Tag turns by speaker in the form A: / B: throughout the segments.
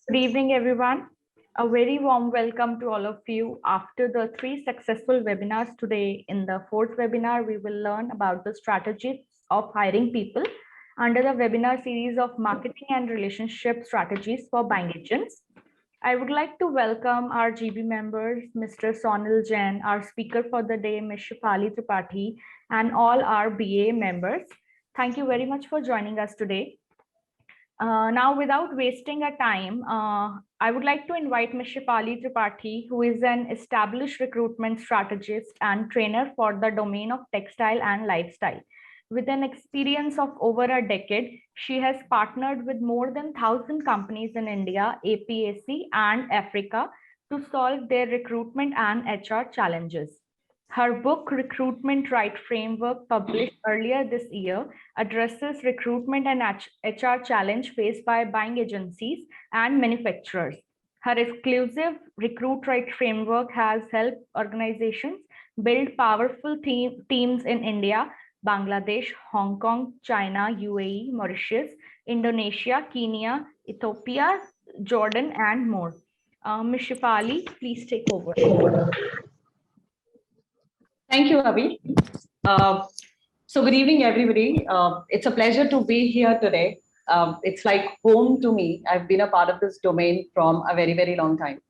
A: Good evening, everyone. A very warm welcome to all of you. After the three successful webinars today, in the fourth webinar, we will learn about the strategies of hiring people under the webinar series of marketing and relationship strategies for buying agents. I would like to welcome our GB members, Mr. Sonal Jain, our speaker for the day, Ms. Shefali Tripathi, and all our BA members. Thank you very much for joining us today. Now, without wasting a time, I would like to invite Ms. Shefali Tripathi, who is an established recruitment strategist and trainer for the domain of textile and lifestyle. With an experience of over a decade, she has partnered with more than 1,000 companies in India, APAC, and Africa to solve their recruitment and HR challenges. Her book, Recruitment Right Framework, published earlier this year, addresses recruitment and HR challenge faced by buying agencies and manufacturers. Her exclusive Recruit Right Framework has helped organizations build powerful teams in India, Bangladesh, Hong Kong, China, UAE, Mauritius, Indonesia, Kenya, Ethiopia, Jordan, and more. Ms. Shefali, please take over.
B: Thank you, Avi. So good evening, everybody. It's a pleasure to be here today. It's like home to me. I've been a part of this domain from a very, very long time.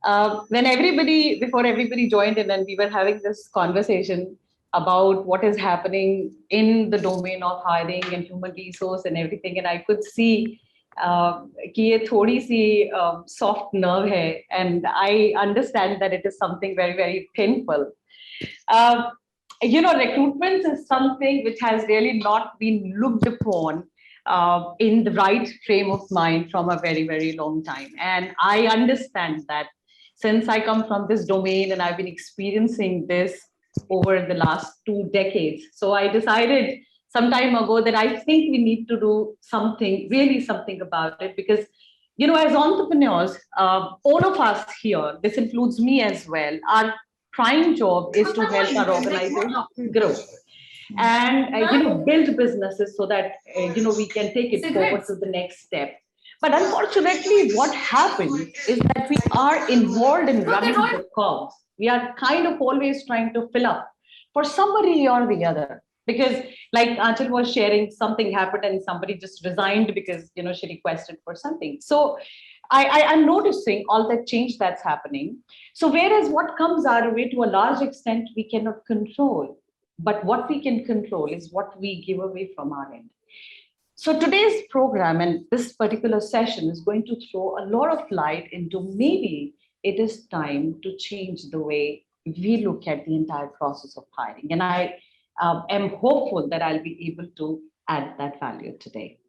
B: Before everybody joined in and we were having this conversation about what is happening in the domain of hiring and human resource and everything, and I could see कि ये थोड़ी सी soft nerve है, and I understand that it is something very, very painful. Recruitment is something which has really not been looked upon in the right frame of mind from a very, very long time. And I understand that since I come from this domain and I've been experiencing this over the last 2 decades. So I decided some time ago that I think we need to do something about it, because as entrepreneurs, all of us here, this includes me as well, our prime job is to help our organization grow and build businesses so that we can take it forward to the next step. But unfortunately, what happens is that we are involved in running the curves. We are kind of always trying to fill up for somebody or the other. Because like Anchal was sharing, something happened and somebody just resigned because she requested for something. So I'm noticing all that change that's happening. So whereas what comes our way to a large extent we cannot control, but what we can control is what we give away from our end. So today's program and this particular session is going to throw a lot of light into maybe it is time to change the way we look at the entire process of hiring. And I am hopeful that I'll be able to add that value today.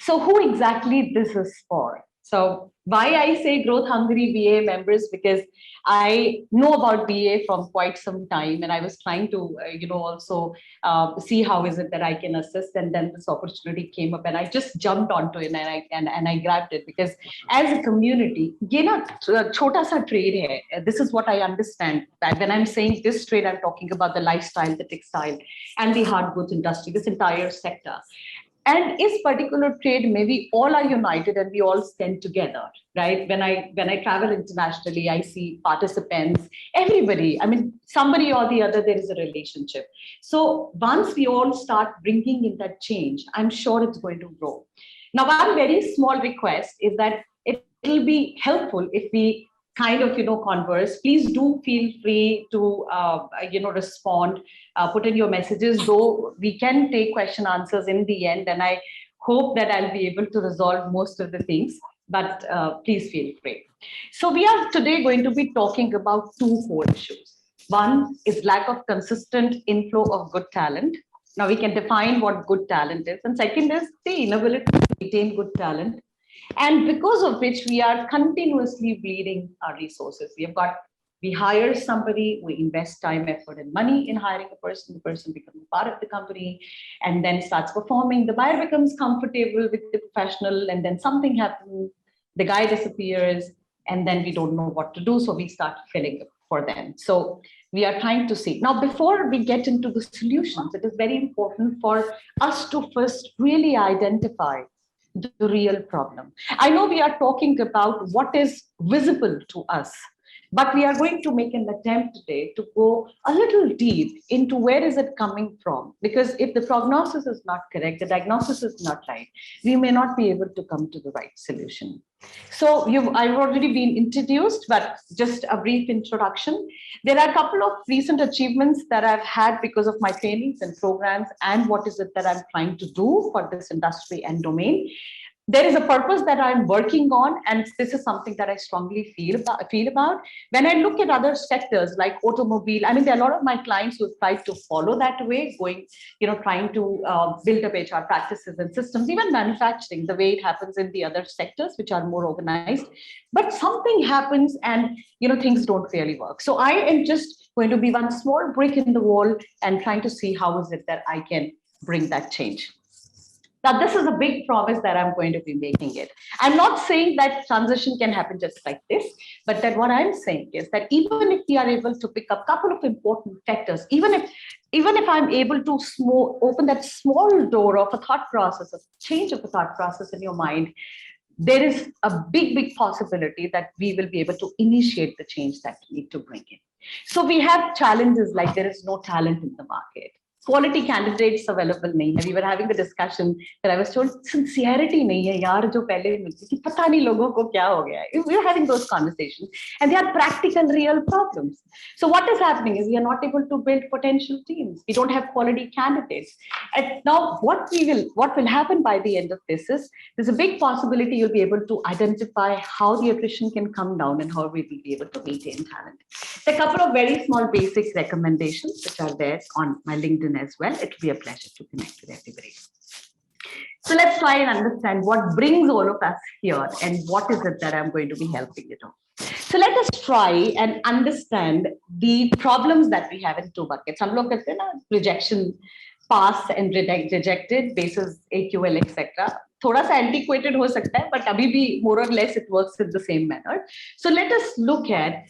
B: So who exactly this is for? So why I say growth hungry BA members, because I know about BA from quite some time, and I was trying to also see how is it that I can assist, and then this opportunity came up and I just jumped onto it and I grabbed it, because as a community, chota sa trade hai. This is what I understand, that when I'm saying this trade, I'm talking about the lifestyle, the textile, and the hard goods industry, this entire sector. And this particular trade, maybe all are united and we all stand together, right? When I travel internationally, I see participants, everybody, I mean, somebody or the other, there is a relationship. So once we all start bringing in that change, I'm sure it's going to grow. Now, one very small request is that it will be helpful if we kind of converse. Please do feel free to respond, put in your messages, though we can take question answers in the end, and I hope that I'll be able to resolve most of the things, but please feel free. So we are today going to be talking about 2 core issues. One is lack of consistent inflow of good talent. Now we can define what good talent is, and second is the inability to retain good talent, and because of which we are continuously bleeding our resources. We hire somebody, we invest time, effort, and money in hiring a person. The person becomes part of the company and then starts performing. The buyer becomes comfortable with the professional, and then something happens, the guy disappears, and then we don't know what to do. So we start filling it for them. So we are trying to see. Now, before we get into the solutions, it is very important for us to first really identify the real problem. I know we are talking about what is visible to us, but we are going to make an attempt today to go a little deep into where is it coming from. Because if the prognosis is not correct, the diagnosis is not right, we may not be able to come to the right solution. So I've already been introduced, but just a brief introduction. There are a couple of recent achievements that I've had because of my trainings and programs and what is it that I'm trying to do for this industry and domain. There is a purpose that I'm working on, and this is something that I strongly feel about. When I look at other sectors like automobile, I mean, there are a lot of my clients who have tried to follow that way, trying to build up HR practices and systems, even manufacturing, the way it happens in the other sectors, which are more organized. But something happens and, things don't really work. So I am just going to be one small brick in the wall and trying to see how is it that I can bring that change. Now, this is a big promise that I'm going to be making it. I'm not saying that transition can happen just like this, but that what I'm saying is that even if we are able to pick up a couple of important factors, even if I'm able to open that small door of a thought process, of change of a thought process in your mind, there is a big possibility that we will be able to initiate the change that we need to bring in. So we have challenges like there is no talent in the market. Quality candidates available nahi hai. We were having the discussion that I was told sincerity nahi hai yaar jo pehle milti thi pata nahi logon ko kya ho gaya hai. We were having those conversations and they are practical real problems. So what is happening is we are not able to build potential teams. We don't have quality candidates. And now what will happen by the end of this is there's a big possibility you'll be able to identify how the attrition can come down and how we will be able to maintain talent. There are a couple of very small basic recommendations which are there on my LinkedIn as well. It will be a pleasure to connect with everybody. So let's try and understand what brings all of us here and what is it that I'm going to be helping you to. So let us try and understand the problems that we have in two buckets. Some look at rejection, pass and rejected basis AQL, etc. थोड़ा सा antiquated हो सकता है, but अभी भी more or less it works in the same manner. So let us look at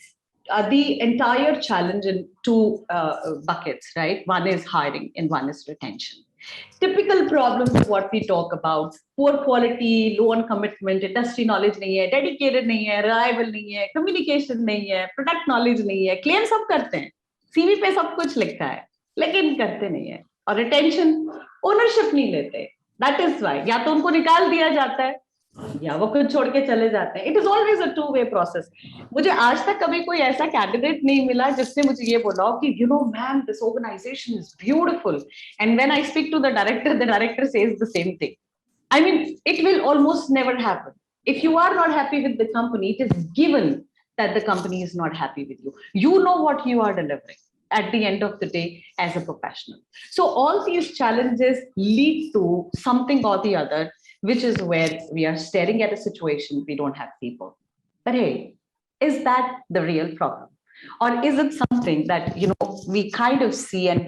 B: the entire challenge in two buckets, right? One is hiring and one is retention. Typical problems of what we talk about: poor quality, low on commitment, industry knowledge nahi hai, dedicated nahi hai, reliable nahi hai, communication nahi hai, product knowledge nahi hai. Claim सब करते हैं, CV पे सब कुछ लिखा है, लेकिन करते नहीं है. और retention, ownership नहीं लेते. That is why या तो उनको निकाल दिया जाता है या वो खुद छोड़ के चले जाते हैं. It is always a two-way process. मुझे आज तक कभी कोई ऐसा कैंडिडेट नहीं मिला जिसने मुझे ये बोला कि ma'am, this organization is beautiful, and when I speak to the director says the same thing. I mean, it will almost never happen. If you are not happy with the company, it is given that the company is not happy with you. You know what you are delivering at the end of the day as a professional. So all these challenges lead to something or the other, which is where we are staring at a situation we don't have people. But hey, is that the real problem? Or is it something that we kind of see and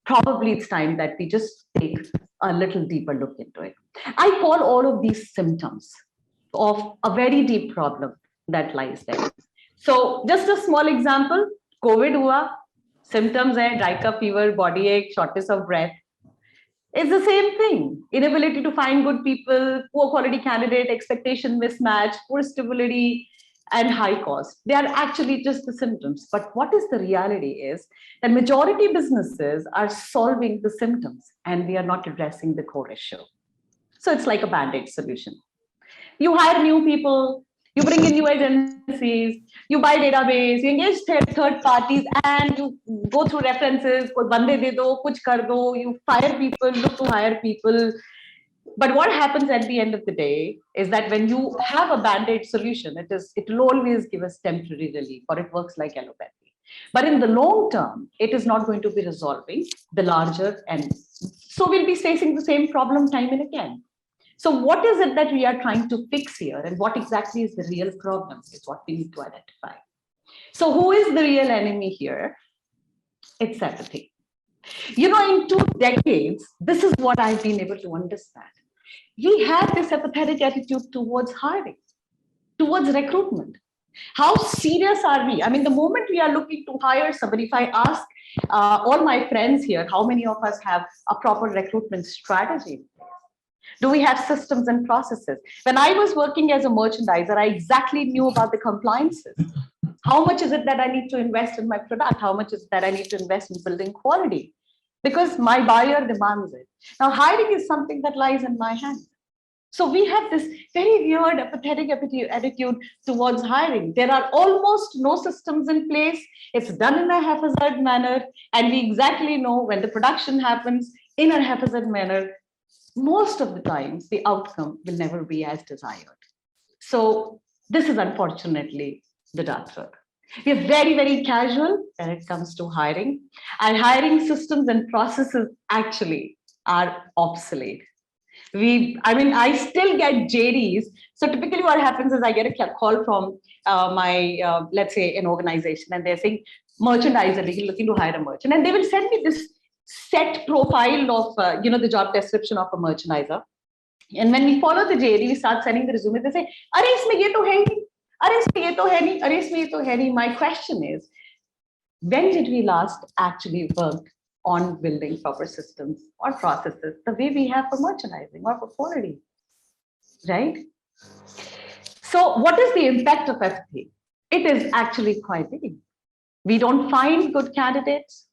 B: probably it's time that we just take a little deeper look into it. I call all of these symptoms of a very deep problem that lies there. So just a small example, COVID hua, symptoms hai, dry cough, fever, body ache, shortness of breath. It's the same thing. Inability to find good people, poor quality candidate, expectation mismatch, poor stability, and high cost. They are actually just the symptoms. But what is the reality is that majority businesses are solving the symptoms and we are not addressing the core issue. So it's like a band-aid solution. You hire new people, you bring in new agencies, you buy database, you engage third parties, and you go through references, koi bande de do, kuch kar do, you fire people, look to hire people. But what happens at the end of the day is that when you have a band-aid solution, it will always give us temporary relief, or it works like allopathy. But in the long term, it is not going to be resolving the larger, and so we'll be facing the same problem time and again. So what is it that we are trying to fix here, and what exactly is the real problem is what we need to identify. So who is the real enemy here? It's apathy. In 2 decades, this is what I've been able to understand. We have this apathetic attitude towards hiring, towards recruitment. How serious are we? I mean, the moment we are looking to hire somebody, if I ask all my friends here, how many of us have a proper recruitment strategy? Do we have systems and processes? When I was working as a merchandiser, I exactly knew about the compliances. How much is it that I need to invest in my product? How much is it that I need to invest in building quality? Because my buyer demands it. Now, hiring is something that lies in my hands. So we have this very weird apathetic attitude towards hiring. There are almost no systems in place. It's done in a haphazard manner. And we exactly know when the production happens in a haphazard manner, most of the times the outcome will never be as desired. So this is unfortunately the dark truth. We are very, very casual when it comes to hiring. And hiring systems and processes actually are obsolete. I still get JDs. So typically what happens is I get a call from let's say an organization, and they're saying, merchandiser, looking to hire a merchant. And they will send me this set profile of, the job description of a merchandiser. And when we follow the JD, we start sending the resume. They say, "Arey, isme ye to hai nahi. Arey, isme ye to hai nahi. Arey, isme ye to hai nahi." My question is, when did we last actually work on building proper systems or processes the way we have for merchandising or for quality, right? So what is the impact of FP? It is actually quite big. We don't find good candidates.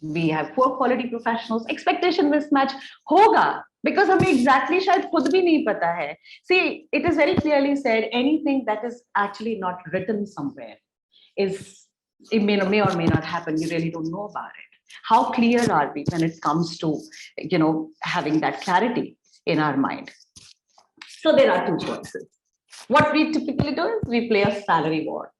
B: We have poor quality professionals. Expectation mismatch hoga because हमें exactly शायद खुद भी नहीं पता है. See, it is very clearly said, anything that is actually not written somewhere it may or may not happen. You really don't know about it. How clear are we when it comes to, having that clarity in our mind? So there are two choices. What we typically do is we play a salary war.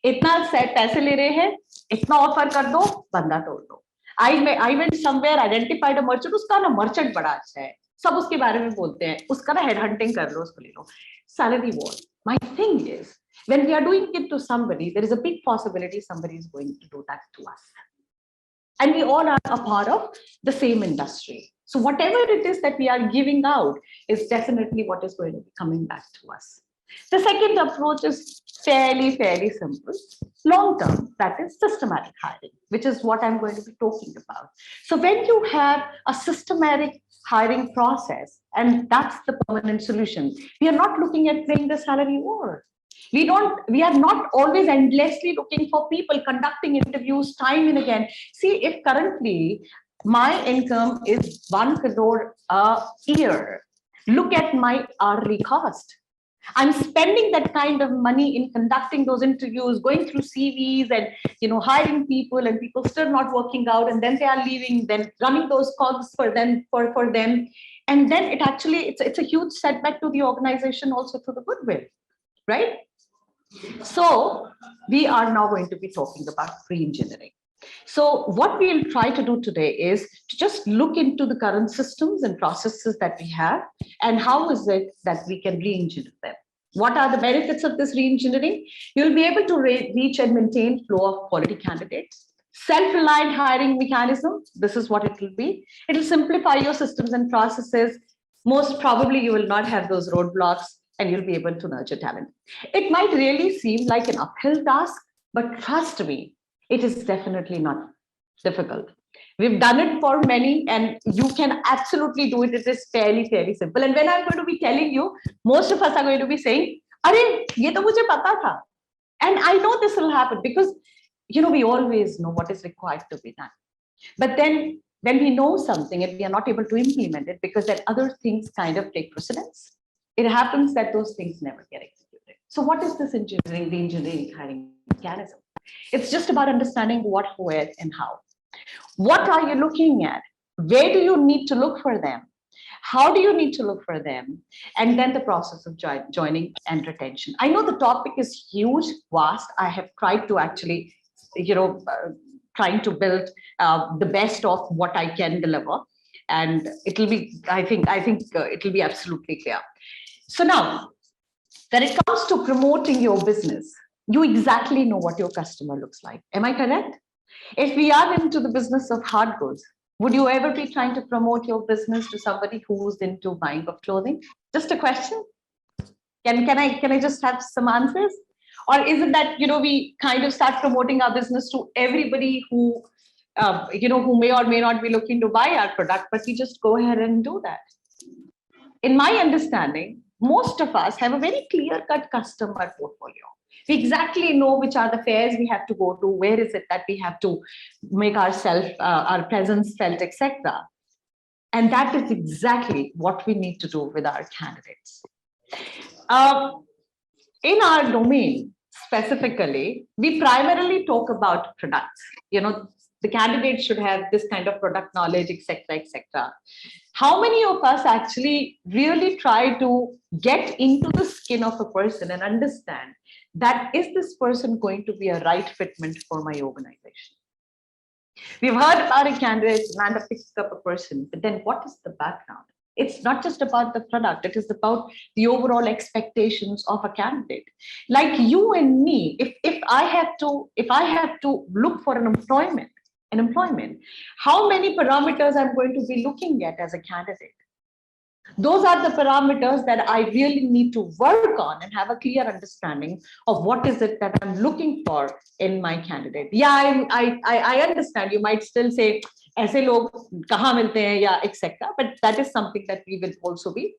B: इतना पैसे ले रहे हैं, इतना offer कर दो, बंदा तोड़ दो. I went somewhere, identified a merchant. उसका ना merchant बड़ा अच्छा है, सब उसके बारे में बोलते हैं, उसका ना head hunting कर लो, उसको ले लो. Salary war. My thing is, when we are doing it to somebody, there is a big possibility somebody is going to do that to us. And we all are a part of the same industry. So whatever it is that we are giving out is definitely what is going to be coming back to us. The second approach is fairly simple, long-term, that is systematic hiring, which is what I'm going to be talking about. So when you have a systematic hiring process, and that's the permanent solution, we are not looking at playing the salary war. We are not always endlessly looking for people, conducting interviews time and again. See, if currently my income is 1 crore a year, look at my hourly cost. I'm spending that kind of money in conducting those interviews, going through CVs and hiring people, and people still not working out, and then they are leaving, then running those calls for them, and then it's a huge setback to the organization, also to the goodwill, right? So we are now going to be talking about re-engineering. So what we'll try to do today is to just look into the current systems and processes that we have, and how is it that we can re-engineer them. What are the benefits of this re-engineering? You'll be able to reach and maintain flow of quality candidates. Self-reliant hiring mechanism, this is what it will be. It will simplify your systems and processes. Most probably you will not have those roadblocks, and you'll be able to nurture talent. It might really seem like an uphill task, but trust me, it is definitely not difficult. We've done it for many, and you can absolutely do it. It is fairly simple. And when I'm going to be telling you, most of us are going to be saying, "Arey, ye to mujhe pata tha." And I know this will happen because, we always know what is required to be done. But then when we know something and we are not able to implement it because then other things kind of take precedence, it happens that those things never get executed. So what is this engineering, the engineering hiring mechanism? It's just about understanding what, where, and how. What are you looking at? Where do you need to look for them? How do you need to look for them? And then the process of joining and retention. I know the topic is huge, vast. I have tried to actually, trying to build the best of what I can deliver. And it'll be, I think it'll be absolutely clear. So now, when it comes to promoting your business, you exactly know what your customer looks like. Am I correct? If we are into the business of hard goods, would you ever be trying to promote your business to somebody who's into buying of clothing? Just a question. Can I just have some answers? Or is it that we kind of start promoting our business to everybody who who may or may not be looking to buy our product, but we just go ahead and do that? in my understanding, most of us have a very clear-cut customer portfolio. We exactly know which are the fairs we have to go to, where is it that we have to make ourselves, our presence felt, etc. And that is exactly what we need to do with our candidates. In our domain, specifically, we primarily talk about products. The candidate should have this kind of product knowledge, etc., etc. How many of us actually really try to get into the skin of a person and understand that is this person going to be a right fitment for my organization? We've heard about a candidate, Amanda picks up a person, but then what is the background? It's not just about the product, it is about the overall expectations of a candidate. Like you and me, if I have to look for an employment, how many parameters I'm going to be looking at as a candidate? Those are the parameters that I really need to work on and have a clear understanding of what is it that I'm looking for in my candidate. Yeah, I understand. You might still say, "Aise log kahan milte hain," yeah, etc. But that is something that we will also be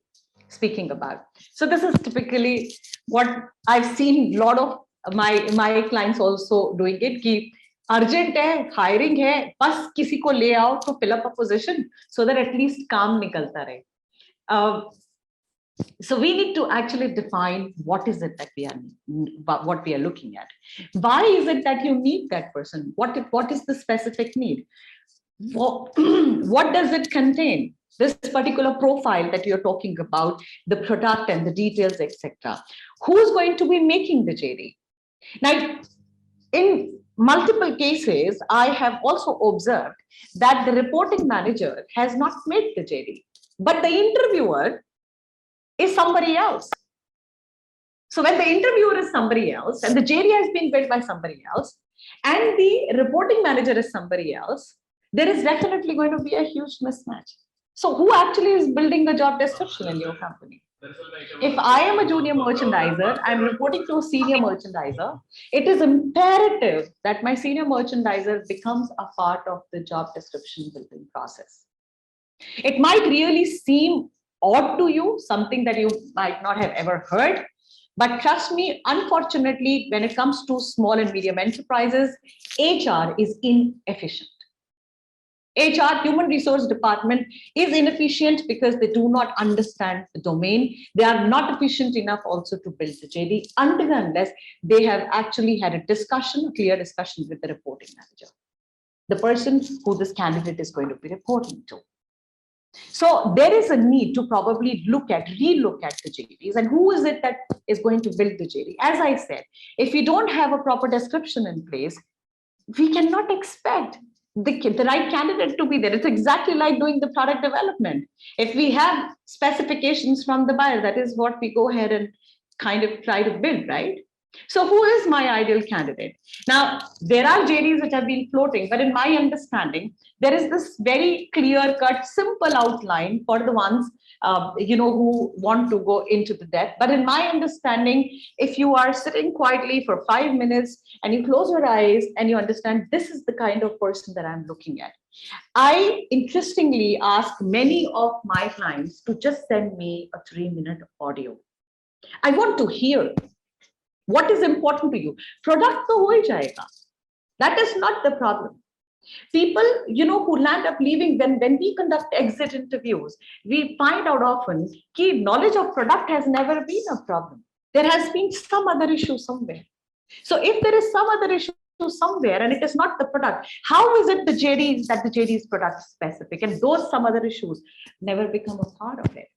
B: speaking about. So this is typically what I've seen a lot of my clients also doing it. Ki urgent hai, hiring hai, bas kisi ko le aao to fill up a position so that at least काम निकलता रहे. So we need to actually define what is it that what we are looking at. Why is it that you need that person? What is the specific need? What does it contain? This particular profile that you're talking about, the product and the details, etc. Who's going to be making the JD? Now, in multiple cases, I have also observed that the reporting manager has not made the JD, but the interviewer is somebody else. So when the interviewer is somebody else and the JD has been built by somebody else and the reporting manager is somebody else, there is definitely going to be a huge mismatch. So who actually is building the job description in your company? If I am a junior merchandiser, I'm reporting to a senior merchandiser, it is imperative that my senior merchandiser becomes a part of the job description building process. It might really seem odd to you, something that you might not have ever heard, but trust me, unfortunately, when it comes to small and medium enterprises, HR is inefficient. HR, human resource department, is inefficient because they do not understand the domain. They are not efficient enough also to build the JD until and unless they have actually had a discussion, a clear discussion with the reporting manager, the person who this candidate is going to be reporting to. So there is a need to probably relook at the JDs and who is it that is going to build the JD. As I said, if we don't have a proper description in place, we cannot expect the right candidate to be there. It's exactly like doing the product development. If we have specifications from the buyer, that is what we go ahead and kind of try to build, right? So who is my ideal candidate? Now, there are JDs which have been floating, but in my understanding, there is this very clear-cut, simple outline for the ones who want to go into the depth. But in my understanding, if you are sitting quietly for 5 minutes and you close your eyes and you understand this is the kind of person that I'm looking at, I interestingly ask many of my clients to just send me a 3-minute audio. I want to hear what is important to you. Product to ho hi jayega. That is not the problem. People, who land up leaving, when we conduct exit interviews, we find out often that knowledge of product has never been a problem. There has been some other issue somewhere. So if there is some other issue somewhere and it is not the product, how is it the JD is product specific and those some other issues never become a part of it?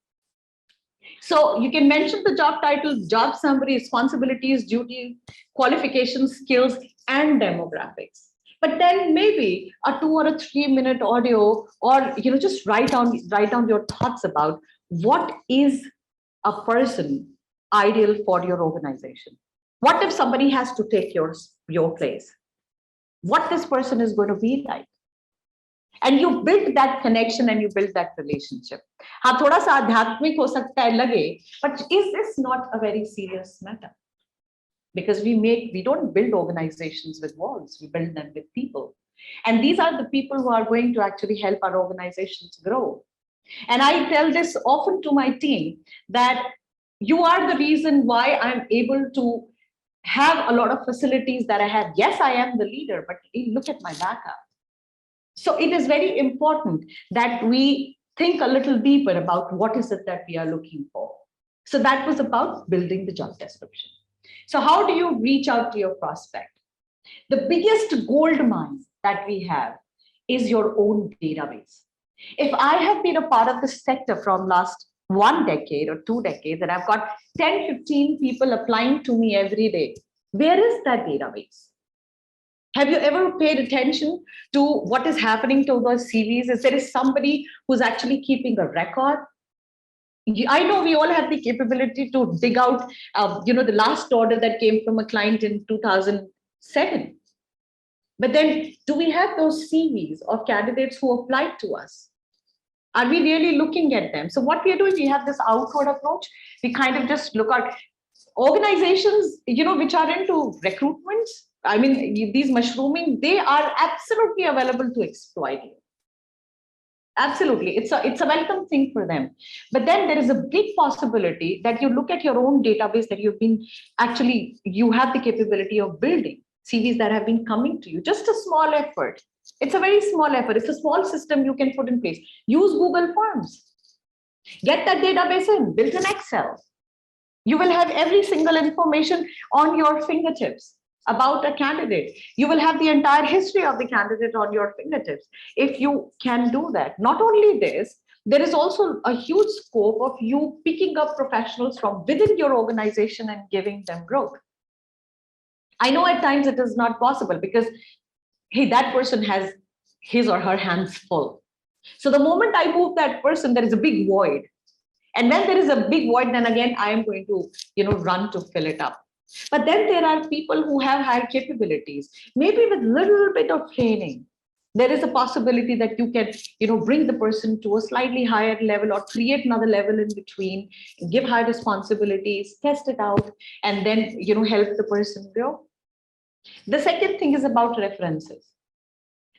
B: So you can mention the job title, job summary, responsibilities, duties, qualifications, skills, and demographics. But then maybe a 2 or a 3-minute audio, or just write down your thoughts about what is a person ideal for your organization. What if somebody has to take your place? What this person is going to be like? And you build that connection and you build that relationship. हाँ थोड़ा सा आध्यात्मिक हो सकता है लगे, but is this not a very serious matter? Because we don't build organizations with walls, we build them with people. And these are the people who are going to actually help our organizations grow. And I tell this often to my team that you are the reason why I'm able to have a lot of facilities that I have. Yes, I am the leader, but look at my backup. So it is very important that we think a little deeper about what is it that we are looking for. So that was about building the job description. So how do you reach out to your prospect? The biggest gold mine that we have is your own database. If I have been a part of this sector from last 1 decade or 2 decades, and I've got 10, 15 people applying to me every day, where is that database? Have you ever paid attention to what is happening to those CVs? Is there somebody who's actually keeping a record? I know we all have the capability to dig out, the last order that came from a client in 2007. But then, do we have those CVs of candidates who applied to us? Are we really looking at them? So what we are doing, we have this outward approach. We kind of just look at organizations, which are into recruitments. I mean, these mushrooming, they are absolutely available to exploit you. Absolutely, it's a welcome thing for them. But then there is a big possibility that you look at your own database that you have the capability of building CVs that have been coming to you. Just a small effort. It's a very small effort. It's a small system you can put in place. Use Google Forms. Get that database in. Build an Excel. You will have every single information on your fingertips about a candidate. You will have the entire history of the candidate on your fingertips. If you can do that, not only this, there is also a huge scope of you picking up professionals from within your organization and giving them growth. I know at times it is not possible because, hey, that person has his or her hands full. So the moment I move that person, there is a big void. And when there is a big void, then again, I am going to, run to fill it up. But then there are people who have higher capabilities, maybe with little bit of training. There is a possibility that you can, bring the person to a slightly higher level or create another level in between, give high responsibilities, test it out, and then, help the person grow. The second thing is about references.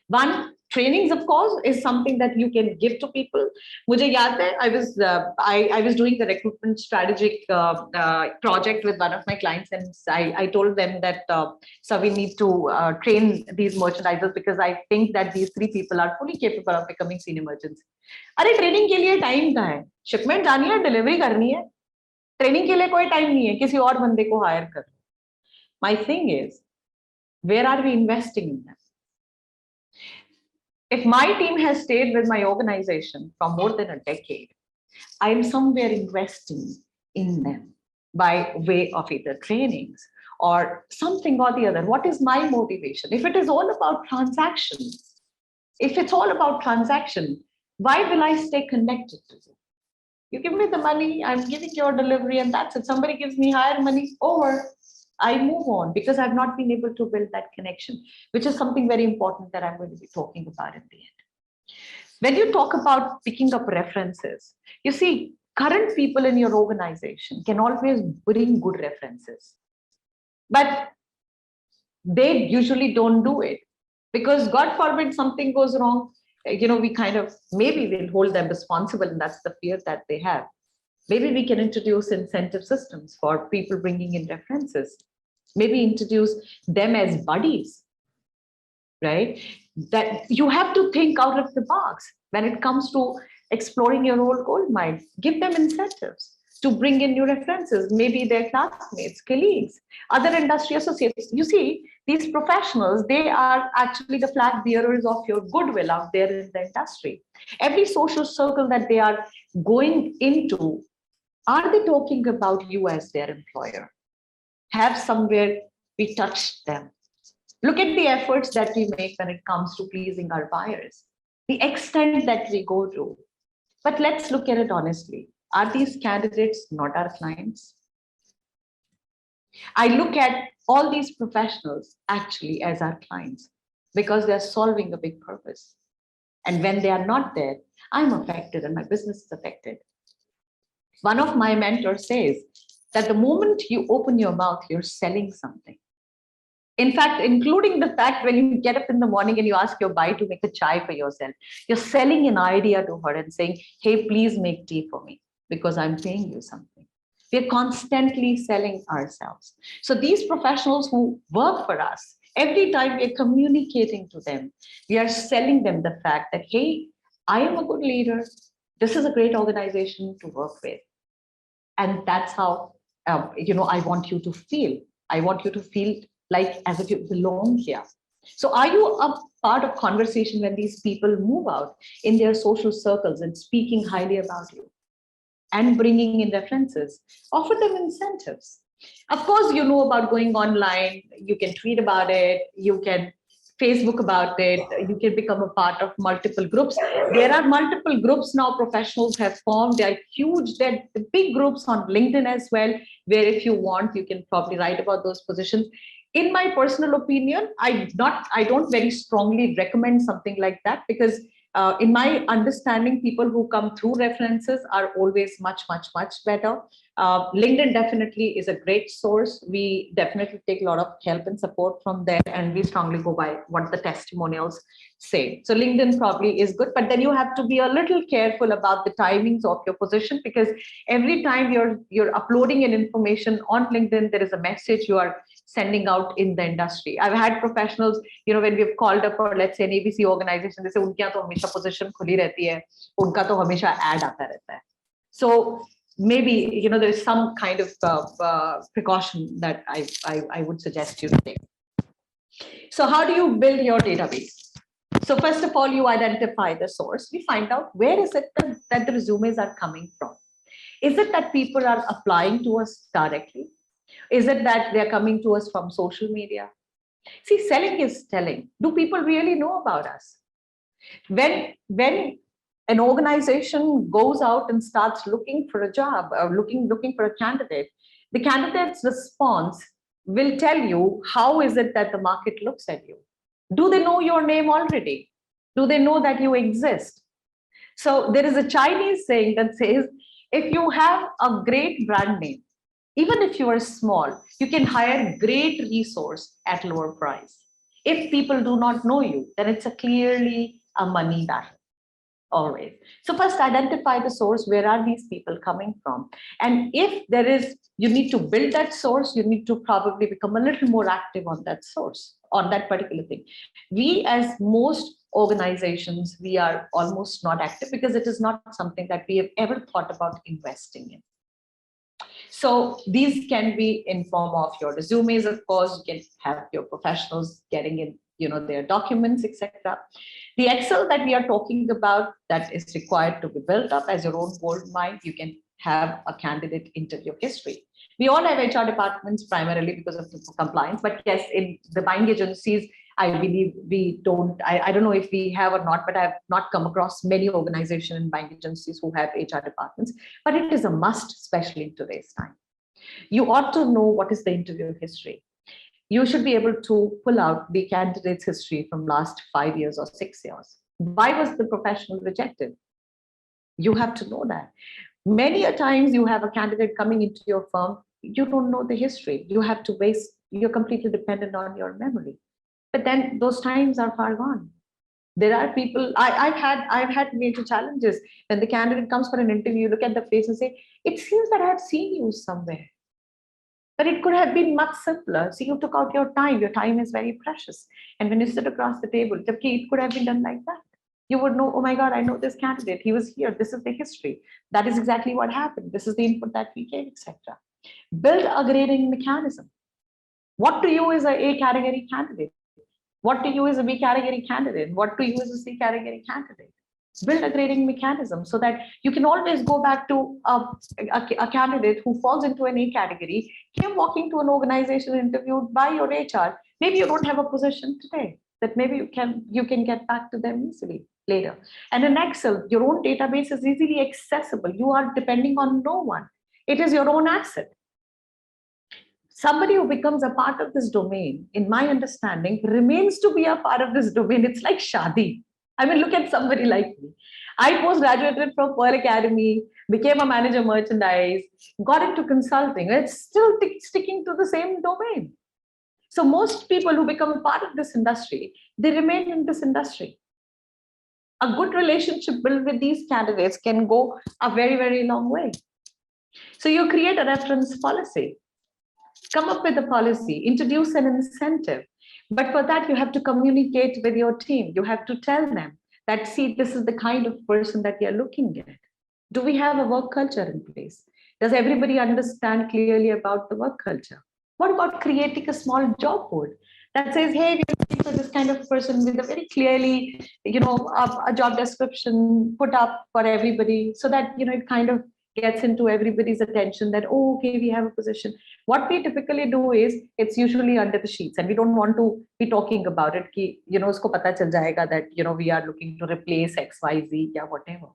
B: One, trainings, of course, is something that you can give to people. Mujhe yaad hai, I was doing the recruitment strategic project with one of my clients, and I told them that so we need to train these merchandisers because I think that these 3 people are fully capable of becoming senior merchants. अरे training के लिए time कहाँ है? Shipment जानी है, delivery करनी है. Training के लिए कोई टाइम नहीं है, किसी और बंदे को हायर कर. My thing is, where are we investing in them? If my team has stayed with my organization for more than a decade, I'm somewhere investing in them by way of either trainings or something or the other. What is my motivation? If it is all about transactions, if it's all about transaction, why will I stay connected to you? You give me the money, I'm giving your delivery, and that's it. Somebody gives me higher money, over. I move on because I've not been able to build that connection, which is something very important that I'm going to be talking about in the end. When you talk about picking up references, you see, current people in your organization can always bring good references, but they usually don't do it because, God forbid, something goes wrong. We kind of, maybe we'll hold them responsible, and that's the fear that they have. Maybe we can introduce incentive systems for people bringing in references. Maybe introduce them as buddies, right? That you have to think out of the box when it comes to exploring your own gold mine. Give them incentives to bring in new references, maybe their classmates, colleagues, other industry associates. You see, these professionals, they are actually the flag bearers of your goodwill out there in the industry. Every social circle that they are going into, are they talking about you as their employer? Have somewhere we touched them? Look at the efforts that we make when it comes to pleasing our buyers, the extent that we go to. But let's look at it honestly. Are these candidates not our clients? I look at all these professionals actually as our clients because they're solving a big purpose. And when they are not there, I'm affected and my business is affected. One of my mentors says that the moment you open your mouth, you're selling something. In fact, including the fact when you get up in the morning and you ask your bai to make a chai for yourself, you're selling an idea to her and saying, hey, please make tea for me because I'm paying you something. We're constantly selling ourselves. So these professionals who work for us, every time we're communicating to them, we are selling them the fact that, hey, I am a good leader. This is a great organization to work with. And that's how, I want you to feel. I want you to feel like as if you belong here. So are you a part of conversation when these people move out in their social circles and speaking highly about you and bringing in references? Offer them incentives. Of course, you know about going online. You can tweet about it. You can Facebook about it. You can become a part of multiple groups. There are multiple groups now professionals have formed. They are huge. They're big groups on LinkedIn as well, where if you want, you can probably write about those positions. In my personal opinion, I don't very strongly recommend something like that because in my understanding, people who come through references are always much, much, much better. LinkedIn definitely is a great source. We definitely take a lot of help and support from there, and we strongly go by what the testimonials say. So LinkedIn probably is good, but then you have to be a little careful about the timings of your position because every time you're uploading an information on LinkedIn, there is a message you are sending out in the industry. I've had professionals, when we've called up for, let's say, an ABC organization, they say, unki to hamesha position khuli rehti hai, unka to hamesha ad aata rehta hai. So maybe, there is some kind of precaution that I would suggest you to take. So how do you build your database? So first of all, you identify the source. We find out where is it that the resumes are coming from. Is it that people are applying to us directly? Is it that they're coming to us from social media? See, selling is telling. Do people really know about us? When an organization goes out and starts looking for a job or looking for a candidate, the candidate's response will tell you how is it that the market looks at you. Do they know your name already? Do they know that you exist? So there is a Chinese saying that says, if you have a great brand name, even if you are small, you can hire great resource at lower price. If people do not know you, then it's clearly a money battle. Always. So first identify the source. Where are these people coming from? And if you need to build that source, you need to probably become a little more active on that source, on that particular thing. We, as most organizations, we are almost not active because it is not something that we have ever thought about investing in. So these can be in form of your resumes, of course. You can have your professionals getting in, their documents, etc. The Excel that we are talking about that is required to be built up as your own gold mine, you can have a candidate interview history. We all have HR departments primarily because of the compliance, but yes, in the buying agencies, I believe we don't, I don't know if we have or not, but I have not come across many organizations and buying agencies who have HR departments, but it is a must, especially in today's time. You ought to know what is the interview history. You should be able to pull out the candidate's history from last 5 years or 6 years. Why was the professional rejected? You have to know that. Many a times you have a candidate coming into your firm, you don't know the history. You have to waste, you're completely dependent on your memory. But then those times are far gone. There are people, I've had major challenges. When the candidate comes for an interview, look at the face and say, it seems that I've seen you somewhere. But it could have been much simpler. See, you took out your time. Your time is very precious. And when you sit across the table, okay, it could have been done like that. You would know, oh my God, I know this candidate. He was here. This is the history. That is exactly what happened. This is the input that we gave, etc. Build a grading mechanism. What to you is a A category candidate? What to you is a B category candidate? What to you is a C category candidate? Build a grading mechanism so that you can always go back to a candidate who falls into an A category, came walking to an organization interviewed by your HR. Maybe you don't have a position today, that maybe you can get back to them easily later. And in Excel, your own database is easily accessible. You are depending on no one. It is your own asset. Somebody who becomes a part of this domain, in my understanding, remains to be a part of this domain. It's like Shadi. I mean, look at somebody like me. I post-graduated from Pearl Academy, became a manager merchandise, got into consulting. It's still sticking to the same domain. So most people who become a part of this industry, they remain in this industry. A good relationship built with these candidates can go a very, very long way. So you create a reference policy, come up with a policy, introduce an incentive. But for that, you have to communicate with your team. You have to tell them that, see, this is the kind of person that you're looking at. Do we have a work culture in place? Does everybody understand clearly about the work culture? What about creating a small job board that says, hey, we're looking for this kind of person with a very clearly, a job description put up for everybody so that, it kind of gets into everybody's attention that, oh, okay, we have a position. What we typically do is it's usually under the sheets and we don't want to be talking about it. Ki, usko pata chal jayega that, we are looking to replace X, Y, Z, yeah, whatever.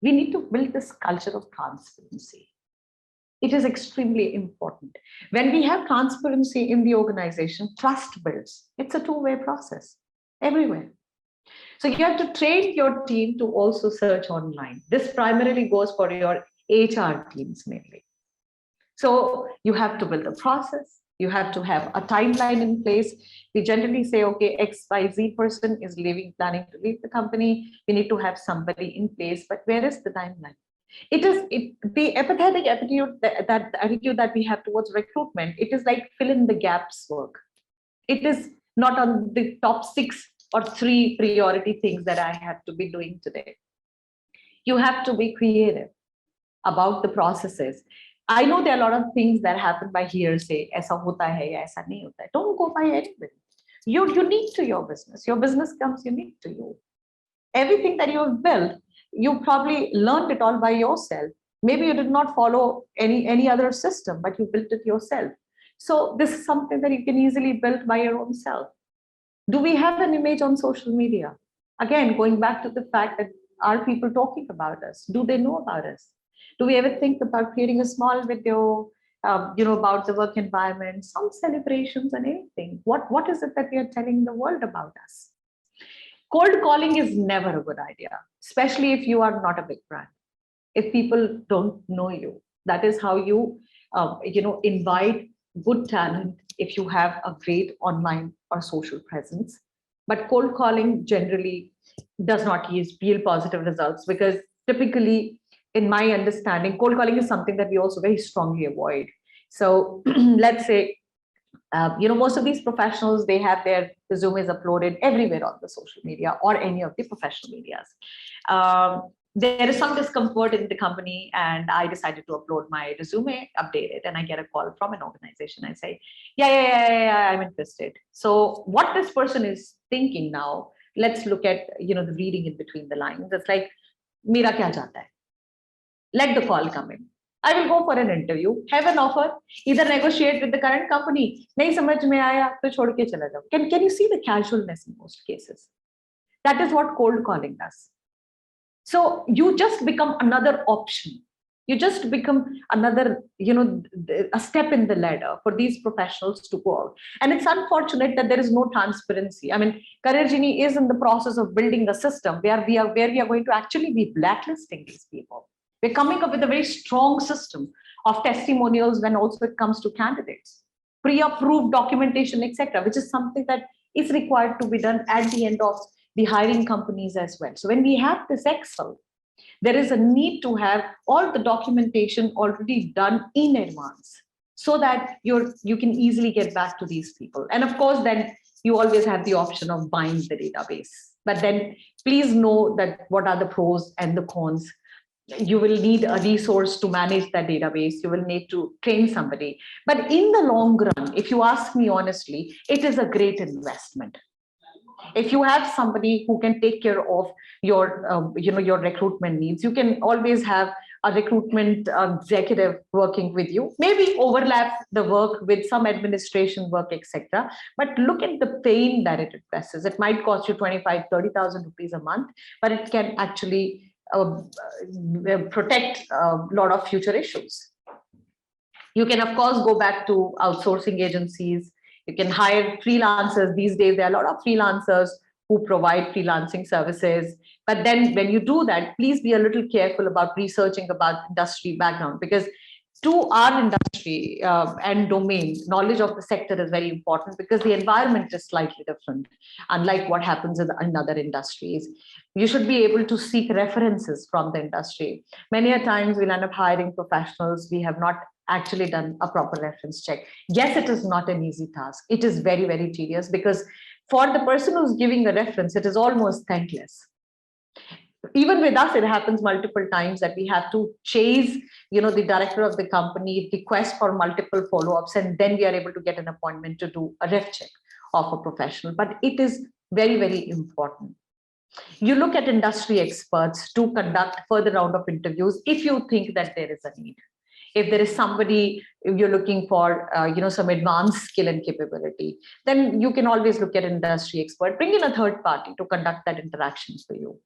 B: We need to build this culture of transparency. It is extremely important. When we have transparency in the organization, trust builds. It's a two-way process everywhere. So you have to train your team to also search online. This primarily goes for your HR teams mainly. So you have to build a process. You have to have a timeline in place. We generally say, okay, XYZ person is planning to leave the company. We need to have somebody in place, but where is the timeline? The empathetic attitude that we have towards recruitment, it is like fill in the gaps work. It is not on the top 6 or 3 priority things that I have to be doing today. You have to be creative about the processes. I know there are a lot of things that happen by hearsay. Aisa hota hai, aisa nahi hota hai. Don't go by anybody. You're unique to your business. Your business comes unique to you. Everything that you have built, you probably learned it all by yourself. Maybe you did not follow any other system, but you built it yourself. So this is something that you can easily build by your own self. Do we have an image on social media? Again, going back to the fact that are people talking about us? Do they know about us? Do we ever think about creating a small video, about the work environment, some celebrations and anything? What is it that we are telling the world about us? Cold calling is never a good idea, especially if you are not a big brand. If people don't know you, that is how you, invite good talent if you have a great online or social presence. But cold calling generally does not yield positive results because typically, in my understanding, cold calling is something that we also very strongly avoid. So let's say, most of these professionals, they have their resumes uploaded everywhere on the social media or any of the professional medias. There is some discomfort in the company and I decided to upload my resume, update it, and I get a call from an organization. I say, yeah, I'm interested. So what this person is thinking now, let's look at, the reading in between the lines. It's like, Mera kya jata hai? Let the call come in. I will go for an interview, have an offer, either negotiate with the current company. Nahi samajh mein aaya, to chhod ke chala jao. Can you see the casualness in most cases? That is what cold calling does. So you just become another option. You just become another, a step in the ladder for these professionals to go out. And it's unfortunate that there is no transparency. I mean, Careergenie is in the process of building a system where we are going to actually be blacklisting these people. We're coming up with a very strong system of testimonials when also it comes to candidates, pre-approved documentation, etc., which is something that is required to be done at the end of the hiring companies as well. So when we have this Excel, there is a need to have all the documentation already done in advance so that you can easily get back to these people. And of course, then you always have the option of buying the database. But then please know that what are the pros and the cons. You will need a resource to manage that database. You will need to train somebody. But in the long run, if you ask me honestly, it is a great investment. If you have somebody who can take care of your, your recruitment needs, you can always have a recruitment executive working with you, maybe overlap the work with some administration work, etc. But look at the pain that it addresses. It might cost you 25,000, 30,000 rupees a month, but it can actually protect a lot of future issues. You can, of course, go back to outsourcing agencies. You can hire freelancers. These days, there are a lot of freelancers who provide freelancing services. But then when you do that, please be a little careful about researching about industry background, because to our industry and domain, knowledge of the sector is very important because the environment is slightly different, unlike what happens in other industries. You should be able to seek references from the industry. Many a times we'll end up hiring professionals. We have not actually done a proper reference check. Yes, it is not an easy task. It is very, very tedious because for the person who's giving a reference, it is almost thankless. Even with us, it happens multiple times that we have to chase, the director of the company, request for multiple follow-ups, and then we are able to get an appointment to do a ref check of a professional. But it is very, very important. You look at industry experts to conduct further round of interviews if you think that there is a need. If there is somebody, if you're looking for some advanced skill and capability, then you can always look at industry expert. Bring in a third party to conduct that interaction for you.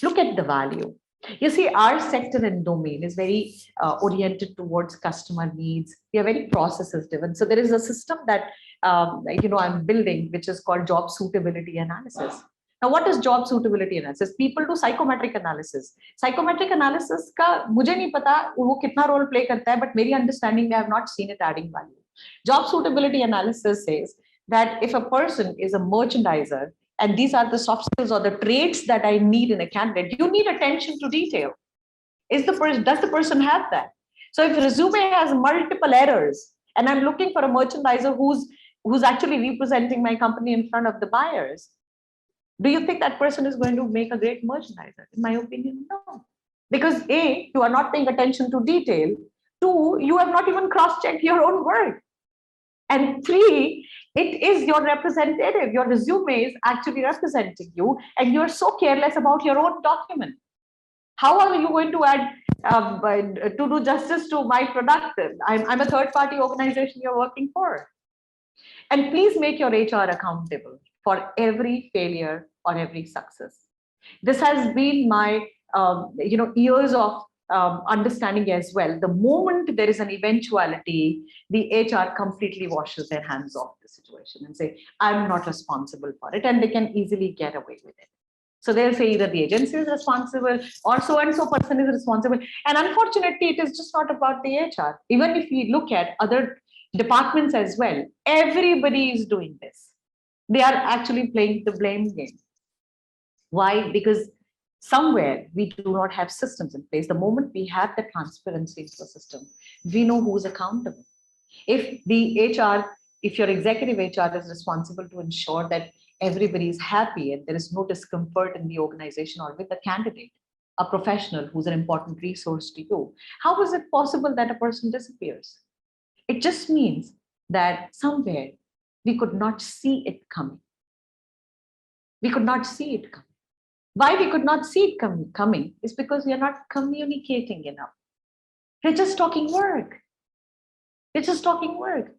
B: Look at the value. You see, our sector and domain is very oriented towards customer needs. We are very processes driven. So there is a system that I'm building, which is called job suitability analysis. Now, what is job suitability analysis? People do psychometric analysis. Psychometric analysis का मुझे नहीं पता वो कितना role play करता है, but मेरी understanding में I have not seen it adding value. Job suitability analysis says that if a person is a merchandiser and these are the soft skills or the traits that I need in a candidate, you need attention to detail. Does the person have that? So if resume has multiple errors and I'm looking for a merchandiser who's actually representing my company in front of the buyers, do you think that person is going to make a great merchandiser? In my opinion, no. Because A, you are not paying attention to detail. 2, you have not even cross-checked your own work. And 3, it is your representative. Your resume is actually representing you, and you're so careless about your own document. How are you going to add to do justice to my product? I'm a third-party organization you're working for. And please make your HR accountable for every failure or every success. This has been my years of understanding as well. The moment there is an eventuality, the HR completely washes their hands off the situation and say, I'm not responsible for it, and they can easily get away with it. So they'll say either the agency is responsible or so and so person is responsible. And unfortunately, it is just not about the HR. Even if we look at other departments as well, everybody is doing this. They are actually playing the blame game. Why? Because somewhere we do not have systems in place. The moment we have the transparency into the system, we know who's accountable. If your executive HR is responsible to ensure that everybody is happy and there is no discomfort in the organization or with the candidate, a professional who's an important resource to you, how is it possible that a person disappears? It just means that somewhere we could not see it coming. We could not see it coming. Why we could not see it coming is because we are not communicating enough. We're just talking work. We're just talking work.